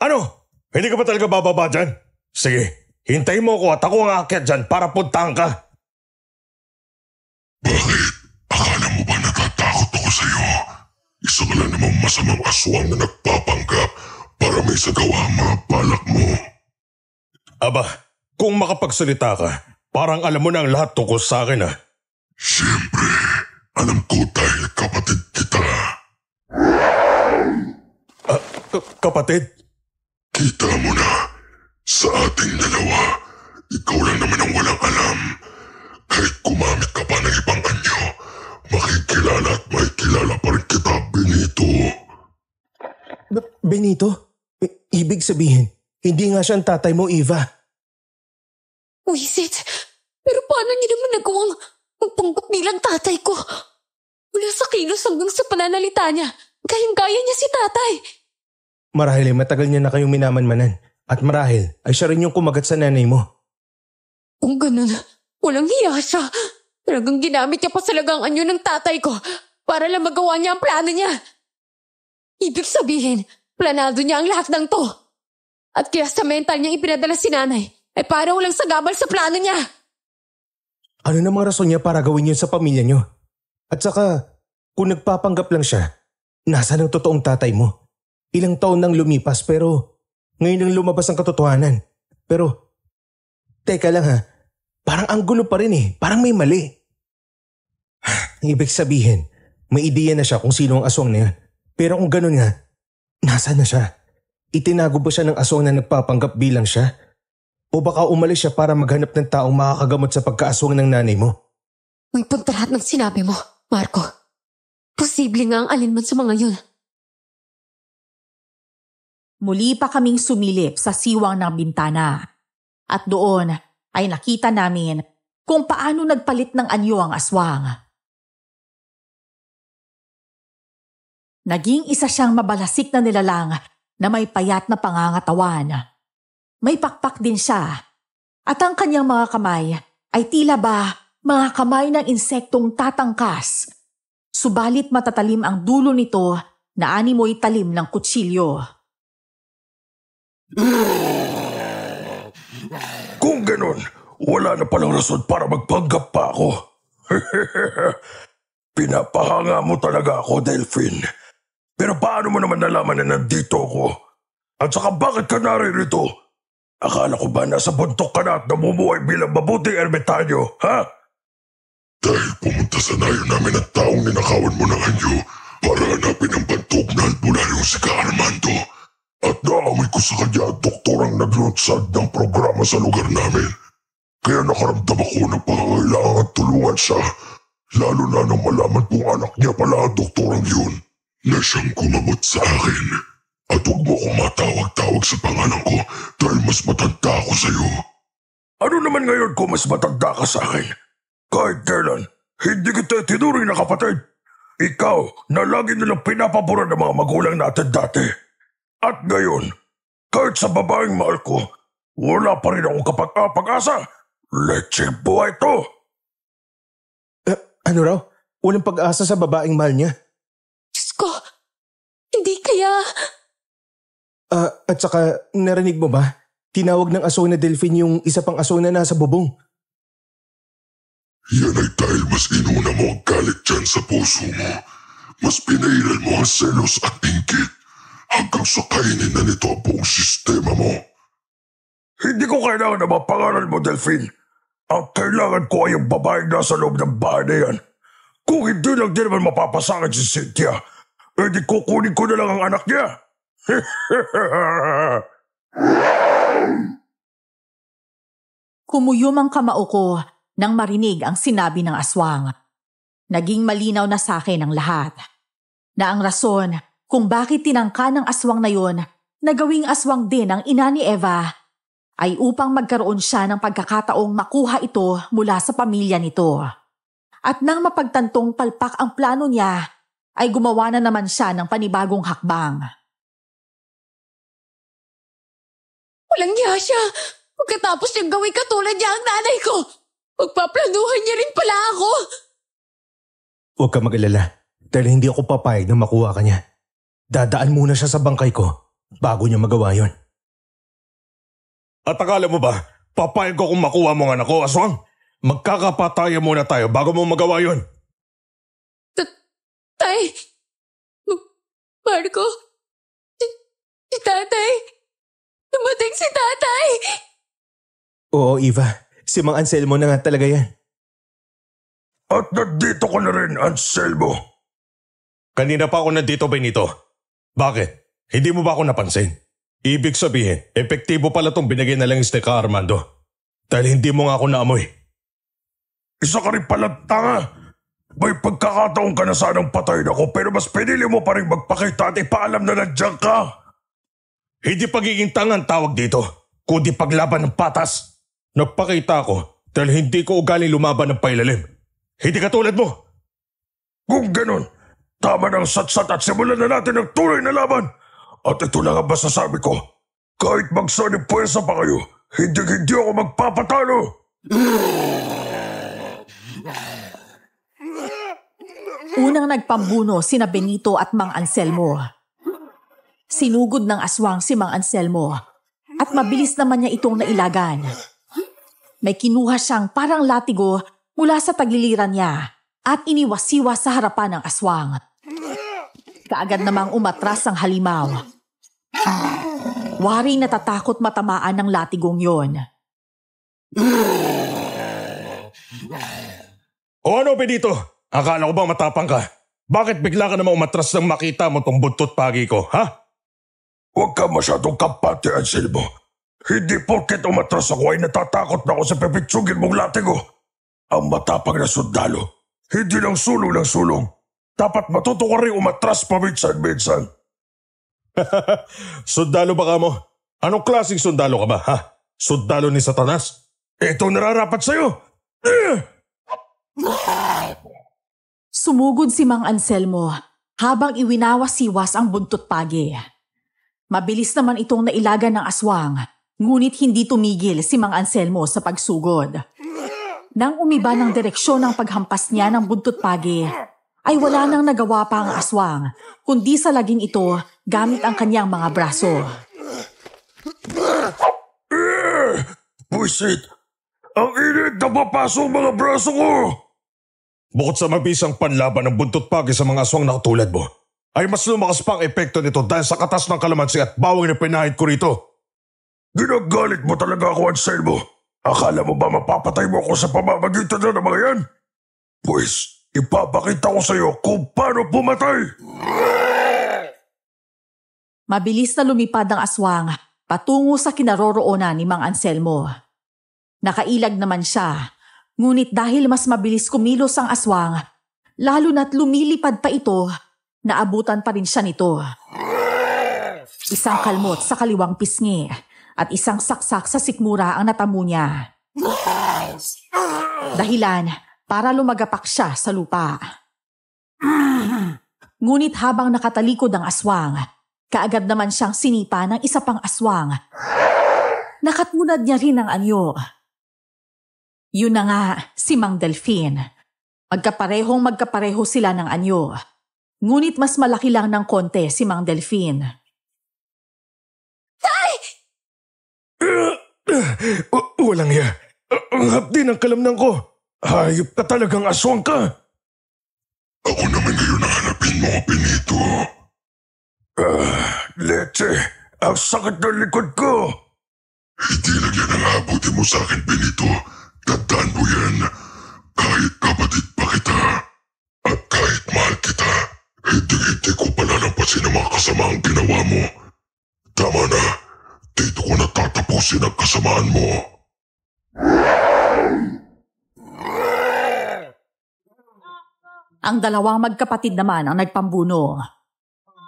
Ano? Hindi ka ba talaga bababa dyan? Sige, hintayin mo ako at ako ang aakyat dyan para puntahan ka. Bakit? Akala mo ba natatakot ako sa'yo? Isa ka lang namang masamang aswang na nagpapanggap para may sagawa ang mga balak mo. Aba, kung makapagsalita ka, parang alam mo na ang lahat tungkol sa akin, ha? Siyempre, alam ko dahil kapatid kita. Kapatid? Kita mo na, sa ating dalawa, ikaw lang naman ang walang alam. Kahit gumamit ka pa ng ibang anyo, makikilala at makikilala pa rin kita, Benito. Benito? Ibig sabihin, hindi nga siya ang tatay mo, Eva. Wisit, pero paano niya naman nagawang magpanggap bilang tatay ko? Mula sa kilos hanggang sa pananalita niya, kayang-kaya niya si tatay. Marahil ay matagal niya na kayong minamanmanan at marahil ay siya rin yung kumagat sa nanay mo. Kung ganun, walang hiya siya. Talagang ginamit niya pa talagang anyo ng tatay ko para lang magawa niya ang plano niya. Ibig sabihin, planado niya ang lahat ng to. At kaya sa mental niyang ipinadala si nanay, ay para walang sagabal sa plano niya. Ano namang rason niya para gawin yun sa pamilya niyo? At saka, kung nagpapanggap lang siya, nasaan ang totoong tatay mo? Ilang taon nang lumipas pero ngayon lang lumabas ang katotohanan. Pero, teka lang ha, parang ang gulo pa rin eh, parang may mali. Ibig sabihin, may ideya na siya kung sino ang aswang na yun. Pero kung ganun nga, nasaan na siya? Itinago ba siya ng aswang na nagpapanggap bilang siya? O baka umalis siya para maghanap ng taong makakagamot sa pagkaaswang ng nanay mo? May punta lahat ng sinabi mo, Marco. Posible nga ang alinman sa mga yun. Muli pa kaming sumilip sa siwang ng bintana. At doon ay nakita namin kung paano nagpalit ng anyo ang aswang. Naging isa siyang mabalasik na nilalang na may payat na pangangatawan. May pakpak din siya. At ang kanyang mga kamay ay tila ba mga kamay ng insektong tatangkas. Subalit matatalim ang dulo nito na animoy talim ng kutsilyo. Kung ganun, wala na palang rason para magpanggap pa ako. Pinapahanga mo talaga ako, Delphine. Pero paano mo naman nalaman na nandito ako? At saka bakit ka naririto? Akala ko ba nasa buntok ka na at namumuhay bilang mabuting ermitanyo, ha? Dahil pumunta sa nayo namin ang taong ninakawan mo ng anyo para hanapin ang bantog na albularyong si Armando. At naamoy ko sa kanya ang doktorang naglunsad ng programa sa lugar namin. Kaya nakaramdam ako ng pangangailangan tulungan siya. Lalo na nang malaman kong anak niya pala ang doktorang yun na siyang gumamot sa akin. At huwag mo akong matawag-tawag sa pangalan ko dahil mas matanda ako sa'yo. Ano naman ngayon kung mas matanda ka sa akin? Kahit kailan, hindi kita tinuring na kapatid. Ikaw na lagi nilang pinapabura ng mga magulang natin dati. At ngayon, kahit sa babaeng mahal ko, wala pa rin akong kapag-pag-asa. Lecheng buhay to. Ano raw? Walang pag-asa sa babaeng mahal niya? Diyos ko, hindi kaya... At saka, narinig mo ba? Tinawag ng aso na Delphine yung isa pang aso na nasa bubong. Yan ay dahil mas inuna mo ang galit dyan sa puso mo. Mas pinailan mo ang selos at inggit hanggang sa kainin na nito ang buong sistema mo. Hindi ko kailangan na mapangalan mo, Delphine. Ang kailangan ko ay ang babaeng nasa loob ng bahay na yan. Kung hindi lang din naman mapapasakit si Cynthia, edi kukunin ko na lang ang anak niya. Kumuyom ang kamao ko nang marinig ang sinabi ng aswang. Naging malinaw na sa akin ang lahat. Na ang rason kung bakit tinangka ng aswang na yon na gawing aswang din ang ina ni Eva ay upang magkaroon siya ng pagkakataong makuha ito mula sa pamilya nito. At nang mapagtantong palpak ang plano niya, ay gumawa na naman siya ng panibagong hakbang. Walang niya siya. Pagkatapos niyang gawin katulad niya ang nanay ko, magpaplanuhan niya rin pala ako. Huwag ka mag-alala dahil hindi ako papayag na makuha ka niya. Dadaan muna siya sa bangkay ko bago niya magawa yon. At akala mo ba, papayag ko kung makuha mo ang anak ko, aswang? Magkakapatayan muna tayo bago mo magawa yon. Tay, Marco, si tatay, dumating si tatay. Oo, Eva. Si Mang Anselmo na nga talaga yan. At nandito ko na rin, Anselmo. Kanina pa ako nandito, Benito. Bakit? Hindi mo ba ako napansin? Ibig sabihin, epektibo pala tong binigay na lang yung stick ka, Armando. Dahil hindi mo nga ako naamoy. Isa ka rin palang tanga. May pagkakataon ka na sanang patayin ako pero mas pinili mo pa rin magpakita at ipaalam na nandiyan ka. Hindi pagiging tangang tawag dito, kundi paglaban ng patas. Nagpakita ako dahil hindi ko ugaling lumaban ng pailalim. Hindi katulad mo. Kung ganun, tama ng satsat at simulan na natin ang tunay na laban. At ito lang ang masasabi ko. Kahit magsanib puwersa pa kayo, hindi ako magpapatalo. Unang nagpambuno sina Benito at Mang Anselmo. Sinugod ng aswang si Mang Anselmo at mabilis naman niya itong nailagan. May kinuha siyang parang latigo mula sa tagliliran niya at iniwasiwas sa harapan ng aswang. Kaagad namang umatras ang halimaw. Waring natatakot matamaan ng latigong yon. O ano, Benito? Akala ko ba matapang ka? Bakit bigla ka naman umatras nang makita mo tong buntot pagi ko, ha? Huwag ka masyadong kampante, Anselmo. Hindi porket umatras ako ay natatakot na ako sa pepitsugin mong latigo. Ang matapang na sundalo, hindi lang sulong ng sulong. Dapat matuto ka rin umatras paminsan-minsan. Sundalo ba ka mo? Anong klaseng sundalo ka ba, ha? Sundalo ni Satanas? Ito nararapat sa'yo. Sumugod si Mang Anselmo habang iwinawas-siwas ang buntot pagi. Mabilis naman itong nailagan ng aswang, ngunit hindi tumigil si Mang Anselmo sa pagsugod. Nang umiba ng direksyon ng paghampas niya ng buntot pagi, ay wala nang nagawa pa ang aswang, kundi sa laging ito gamit ang kanyang mga braso. Buisit! Ang init na papasok mga braso ko! Bukod sa mabisang panlaban ng buntot pagi sa mga aswang na katulad mo, ay mas lumakas pa ang epekto nito dahil sa katas ng kalamansi at bawang na pinahid ko rito. Ginagalit mo talaga ako, Anselmo. Akala mo ba mapapatay mo ako sa pamamagitan na ng mga yan? Pues, ipapakita ko sa iyo kung paano pumatay. Mabilis na lumipad ang aswang patungo sa kinaroroonan ni Mang Anselmo. Nakailag naman siya, ngunit dahil mas mabilis kumilos ang aswang, lalo na't lumilipad pa ito, naabutan pa rin siya nito. Isang kalmot sa kaliwang pisngi at isang saksak sa sikmura ang natamo niya. Dahilan para lumagapak siya sa lupa. Ngunit habang nakatalikod ang aswang, kaagad naman siyang sinipa ng isa pang aswang. Nakatmunad niya rin ang anyo. Yun na nga, si Mang Delfin. Magkapareho sila ng anyo. Ngunit mas malaki lang ng konti si Mang Delfin. Walang iya. Ang hapdi ng kalamnan ko. Hayop ka talagang aswang ka. Ako naman ngayon ang hanapin mo, Benito. Leche, ang sakit ng likod ko. Hindi lang yan ang abutin mo sa akin, Benito. Tandaan mo yan. Kahit kapatid pa kita, at kahit mahal kita, hindi ko palalampasin ang mga kasamaang ginawa mo. Tama na. Dito ko na tatapusin ang kasamaan mo. Ang dalawang magkapatid naman ang nagpambuno.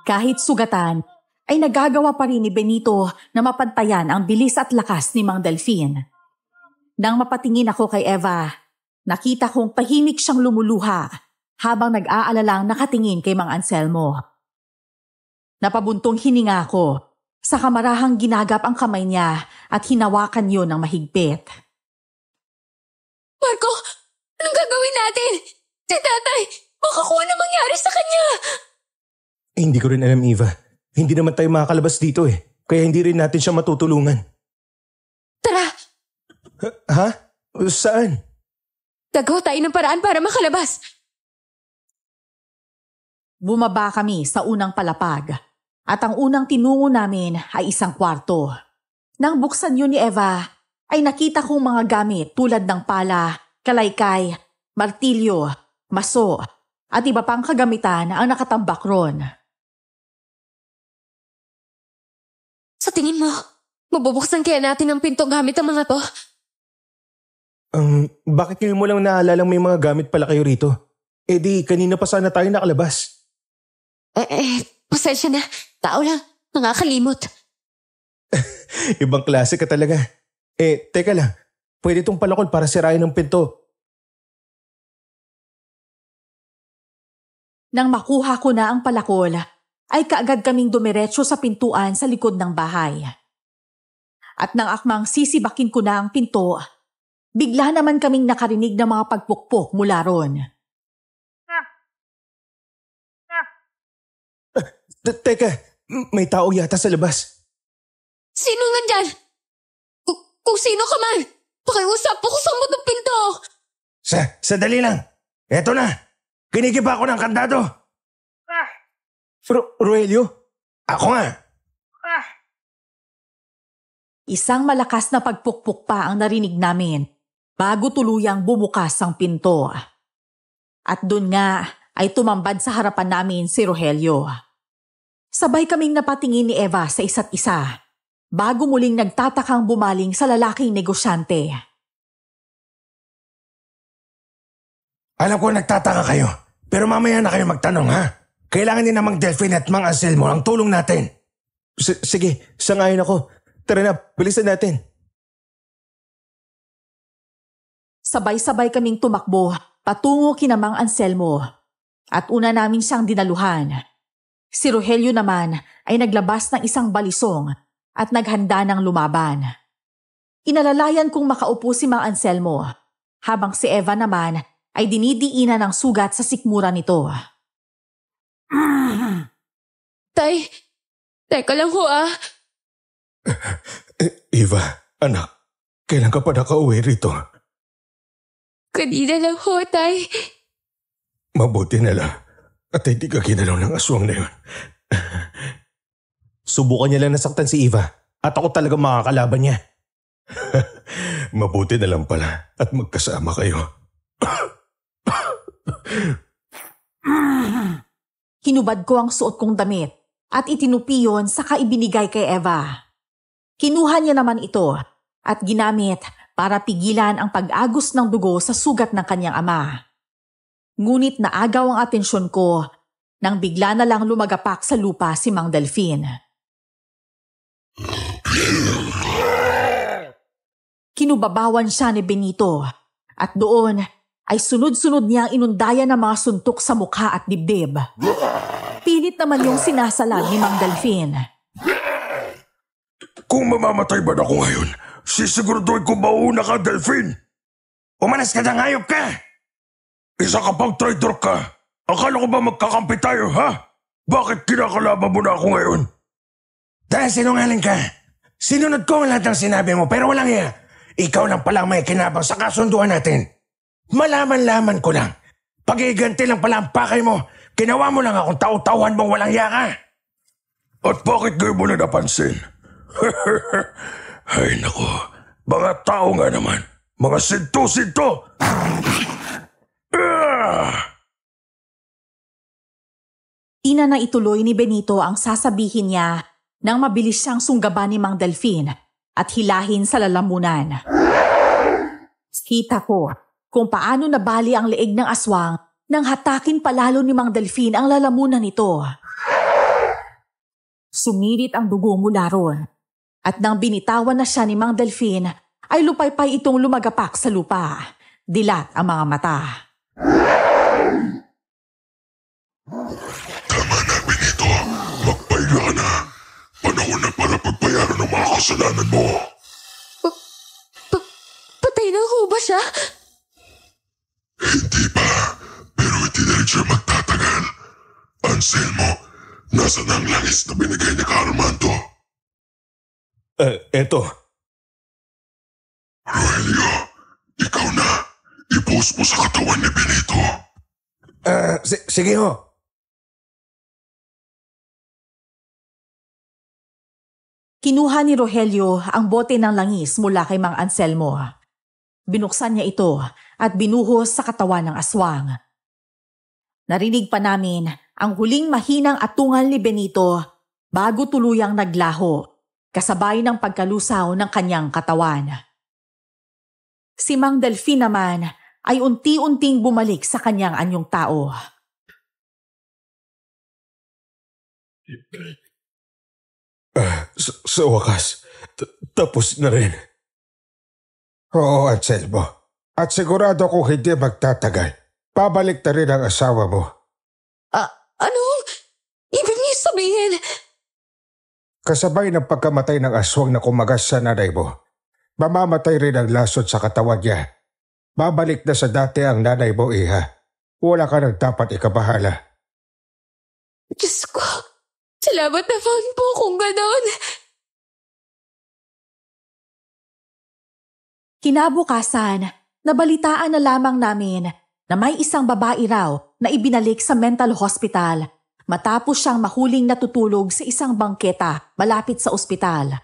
Kahit sugatan, ay nagagawa pa rin ni Benito na mapantayan ang bilis at lakas ni Mang Delfin. Nang mapatingin ako kay Eva, nakita kong tahimik siyang lumuluha habang nag-aalalang nakatingin kay Mang Anselmo. Napabuntong hininga ako, sa kamarahang ginagap ang kamay niya at hinawakan yun ng mahigpit. Marco, anong gagawin natin? Si tatay, baka kung ano mangyari sa kanya. Hindi ko rin alam, Eva. Hindi naman tayo makakalabas dito eh. Kaya hindi rin natin siya matutulungan. Tara! Ha? Saan? Gagawa tayo ng paraan para makalabas. Bumaba kami sa unang palapag at ang unang tinungo namin ay isang kwarto. Nang buksan yun ni Eva, ay nakita kong mga gamit tulad ng pala, kalaykay, martilyo, maso, at iba pang kagamitan ang nakatambak ron. Sa tingin mo, mabubuksan kaya natin ang pinto gamit ang mga to? Bakit ngayon mo lang naalalang may mga gamit pala kayo rito? Eh di, kanina pa sana tayo nakalabas. Pasensya na. Tao lang. Nakakalimot. Ibang klase ka talaga. Teka lang. Pwede itong palakol para sirain ng pinto. Nang makuha ko na ang palakol, ay kaagad kaming dumiretso sa pintuan sa likod ng bahay. At nang akmang sisibakin ko na ang pinto, bigla naman kaming nakarinig ng mga pagpukpok mula ron. Teka, may tao yata sa labas. Sino nandyan? Kung sino ka man, pakiusap ako sa ng pinto. Sadali lang. Eto na. Kinikiba ako ng kandado. Rogelio? Ako nga. Isang malakas na pagpukpok pa ang narinig namin bago tuluyang bumukas ang pinto. At dun nga ay tumambad sa harapan namin si Rogelio. Sabay kaming napatingin ni Eva sa isa't isa bago muling nagtatakang bumaling sa lalaking negosyante. Alam ko nagtataka kayo, pero mamaya na kayo magtanong ha. Kailangan din namang Delfin at Mang Anselmo ang tulong natin. Sige, sangayon ako. Tara na, bilisan natin. Sabay-sabay kaming tumakbo patungo kina Mang Anselmo at una namin siyang dinaluhan. Si Rogelio naman ay naglabas ng isang balisong at naghanda ng lumaban. Inalalayan kong makaupo si Mang Anselmo habang si Eva naman ay dinidiinan ng sugat sa sikmura nito. Tay, teka lang ho Eva, anak, kailan ka pa nakauwi rito? Kanina lang ho, tay. Mabuti na lang at hindi ka kinalaw ng aswang na yun. Subukan niya lang nasaktan si Eva at ako talaga makakalaban niya. Mabuti na lang pala at magkasama kayo. Hinubad ko ang suot kong damit at itinupi yon saka ibinigay kay Eva. Kinuha niya naman ito at ginamit para pigilan ang pag-agos ng dugo sa sugat ng kanyang ama. Ngunit naagaw ang atensyon ko nang bigla na lang lumagapak sa lupa si Mang Delfin. Kinubabawan siya ni Benito at doon ay sunod-sunod niyang inundayan ng mga suntok sa mukha at dibdib. Pilit naman yung sinasalag ni Mang Delfin. Kung mamamatay ba ako ngayon, sisiguraduhin ko mauna ka, Delfin. Umanas ka na, hayop ka! Isa ka pang traitor ka. Akala ko ba magkakampi tayo, ha? Bakit kinakalaban mo na ako ngayon? Dahil sinungaling ka. Sinunod ko ang lahat ng sinabi mo pero walang iya. Ikaw lang palang may kinabang sa kasunduan natin. Malaman-laman ko lang. Pag-iganti lang pala ang pakay mo. Ginawa mo lang akong tau-tauhan mong walang iya ka. At bakit ngayon mo na napansin? Ay nako, mga tao nga naman. Mga sinto-sinto! Ina na ituloy ni Benito ang sasabihin niya nang mabilis siyang sunggaban ni Mang Delfin at hilahin sa lalamunan. Kita ko kung paano nabali ang leeg ng aswang nang hatakin palalo ni Mang Delfin ang lalamunan nito. Sumirit ang dugo mula ron at nang binitawan na siya ni Mang Delfin ay lupaypay itong lumagapak sa lupa. Dilat ang mga mata. Tama na, Benito. Magpahinga ka na. Panahon na para pagbayaran ng mga kasalanan mo. Patay na ho ba siya? Hindi pa. Pero hindi na rin siya magtatagal. Anselmo, nasa na ang langis na binigay ni Armando? Eto. Rogelio, ikaw na. I-post mo sa katawan ni Benito. Sige ho. Kinuha ni Rogelio ang bote ng langis mula kay Mang Anselmo. Binuksan niya ito at binuhos sa katawan ng aswang. Narinig pa namin ang huling mahinang atungal ni Benito bago tuluyang naglaho, kasabay ng pagkalusaw ng kanyang katawan. Si Mang Delfin naman ay unti-unting bumalik sa kanyang anyong tao. Sa wakas, tapos na rin. Oo, Anselmo. At sigurado kung hindi magtatagal, pabalik na rin ang asawa mo. Ano? Ibig niyo sabihin? Kasabay ng pagkamatay ng aswang na kumagas sa nanay mo, mamamatay rin ang lasod sa katawan niya. Babalik na sa dati ang nanay mo, iha. Wala ka nang dapat ikabahala. Diyos ko, salamat naman po kung ganon. Kinabukasan, nabalitaan na lamang namin na may isang babae raw na ibinalik sa mental hospital matapos siyang mahuling natutulog sa isang bangketa malapit sa ospital.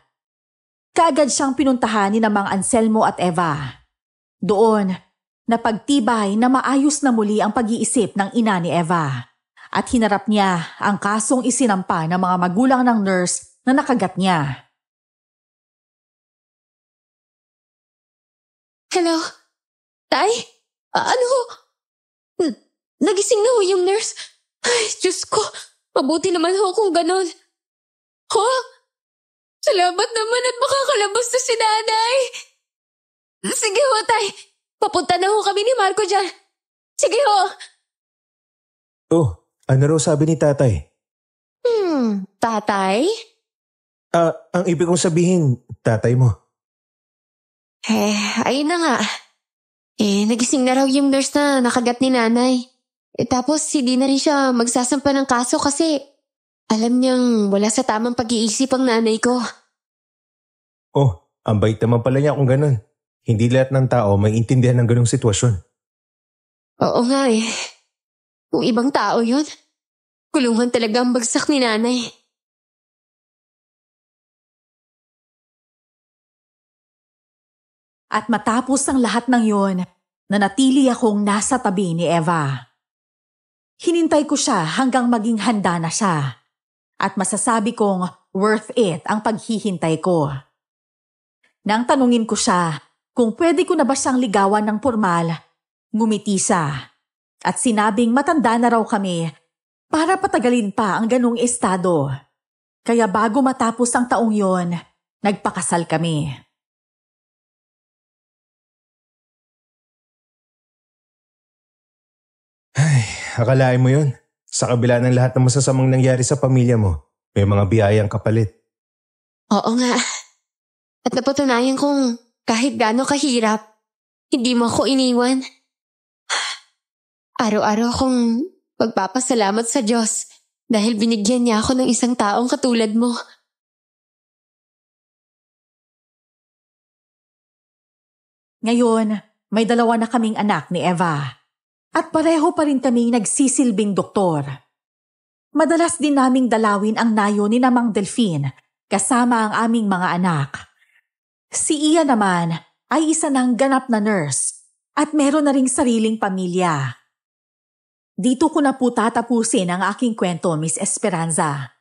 Kaagad siyang pinuntahan ni Mang Anselmo at Eva. Doon, napagtibay na maayos na muli ang pag-iisip ng ina ni Eva at hinarap niya ang kasong isinampa ng mga magulang ng nurse na nakagat niya. Hello? Tay? Ano? Nagising na ho yung nurse? Ay, Diyos ko. Mabuti naman ho kung ganon. Ho? Salamat naman at makakalabas na si nanay. Sige ho, tay. Papunta na ho kami ni Marco dyan. Sige ho. Oh, ano raw sabi ni tatay? Tatay? Ang ibig kong sabihin, tatay mo. Ayun na nga. Nagising na raw yung nurse na nakagat ni nanay. Tapos hindi na rin siya magsasampa ng kaso kasi alam niyang wala sa tamang pag-iisip ang nanay ko. Oh, ang bait naman pala niya kung ganun. Hindi lahat ng tao may intindihan ng ganung sitwasyon. Oo nga eh. Kung ibang tao yun, kulungan talaga ang bagsak ni nanay. At matapos ang lahat ng yon, nanatili akong nasa tabi ni Eva. Hinintay ko siya hanggang maging handa na siya. At masasabi kong worth it ang paghihintay ko. Nang tanungin ko siya kung pwede ko na ba siyang ligawan ng formal, ngumiti siya. At sinabing matanda na raw kami para patagalin pa ang ganung estado. Kaya bago matapos ang taong yon, Nagpakasal kami. Ay, akalain mo yun. Sa kabila ng lahat ng masasamang nangyari sa pamilya mo, may mga biyayang kapalit. Oo nga. At napatunayan kong kahit gaano kahirap, hindi mo ako iniwan. Araw-araw akong magpapasalamat sa Diyos dahil binigyan niya ako ng isang taong katulad mo. Ngayon, may 2 na kaming anak ni Eva. At pareho pa rin kaming nagsisilbing doktor. Madalas din naming dalawin ang nayo ni Namang Delphine kasama ang aming mga anak. Si Iya naman ay isa ng ganap na nurse at meron na ring sariling pamilya. Dito ko na po tatapusin ang aking kwento, Miss Esperanza.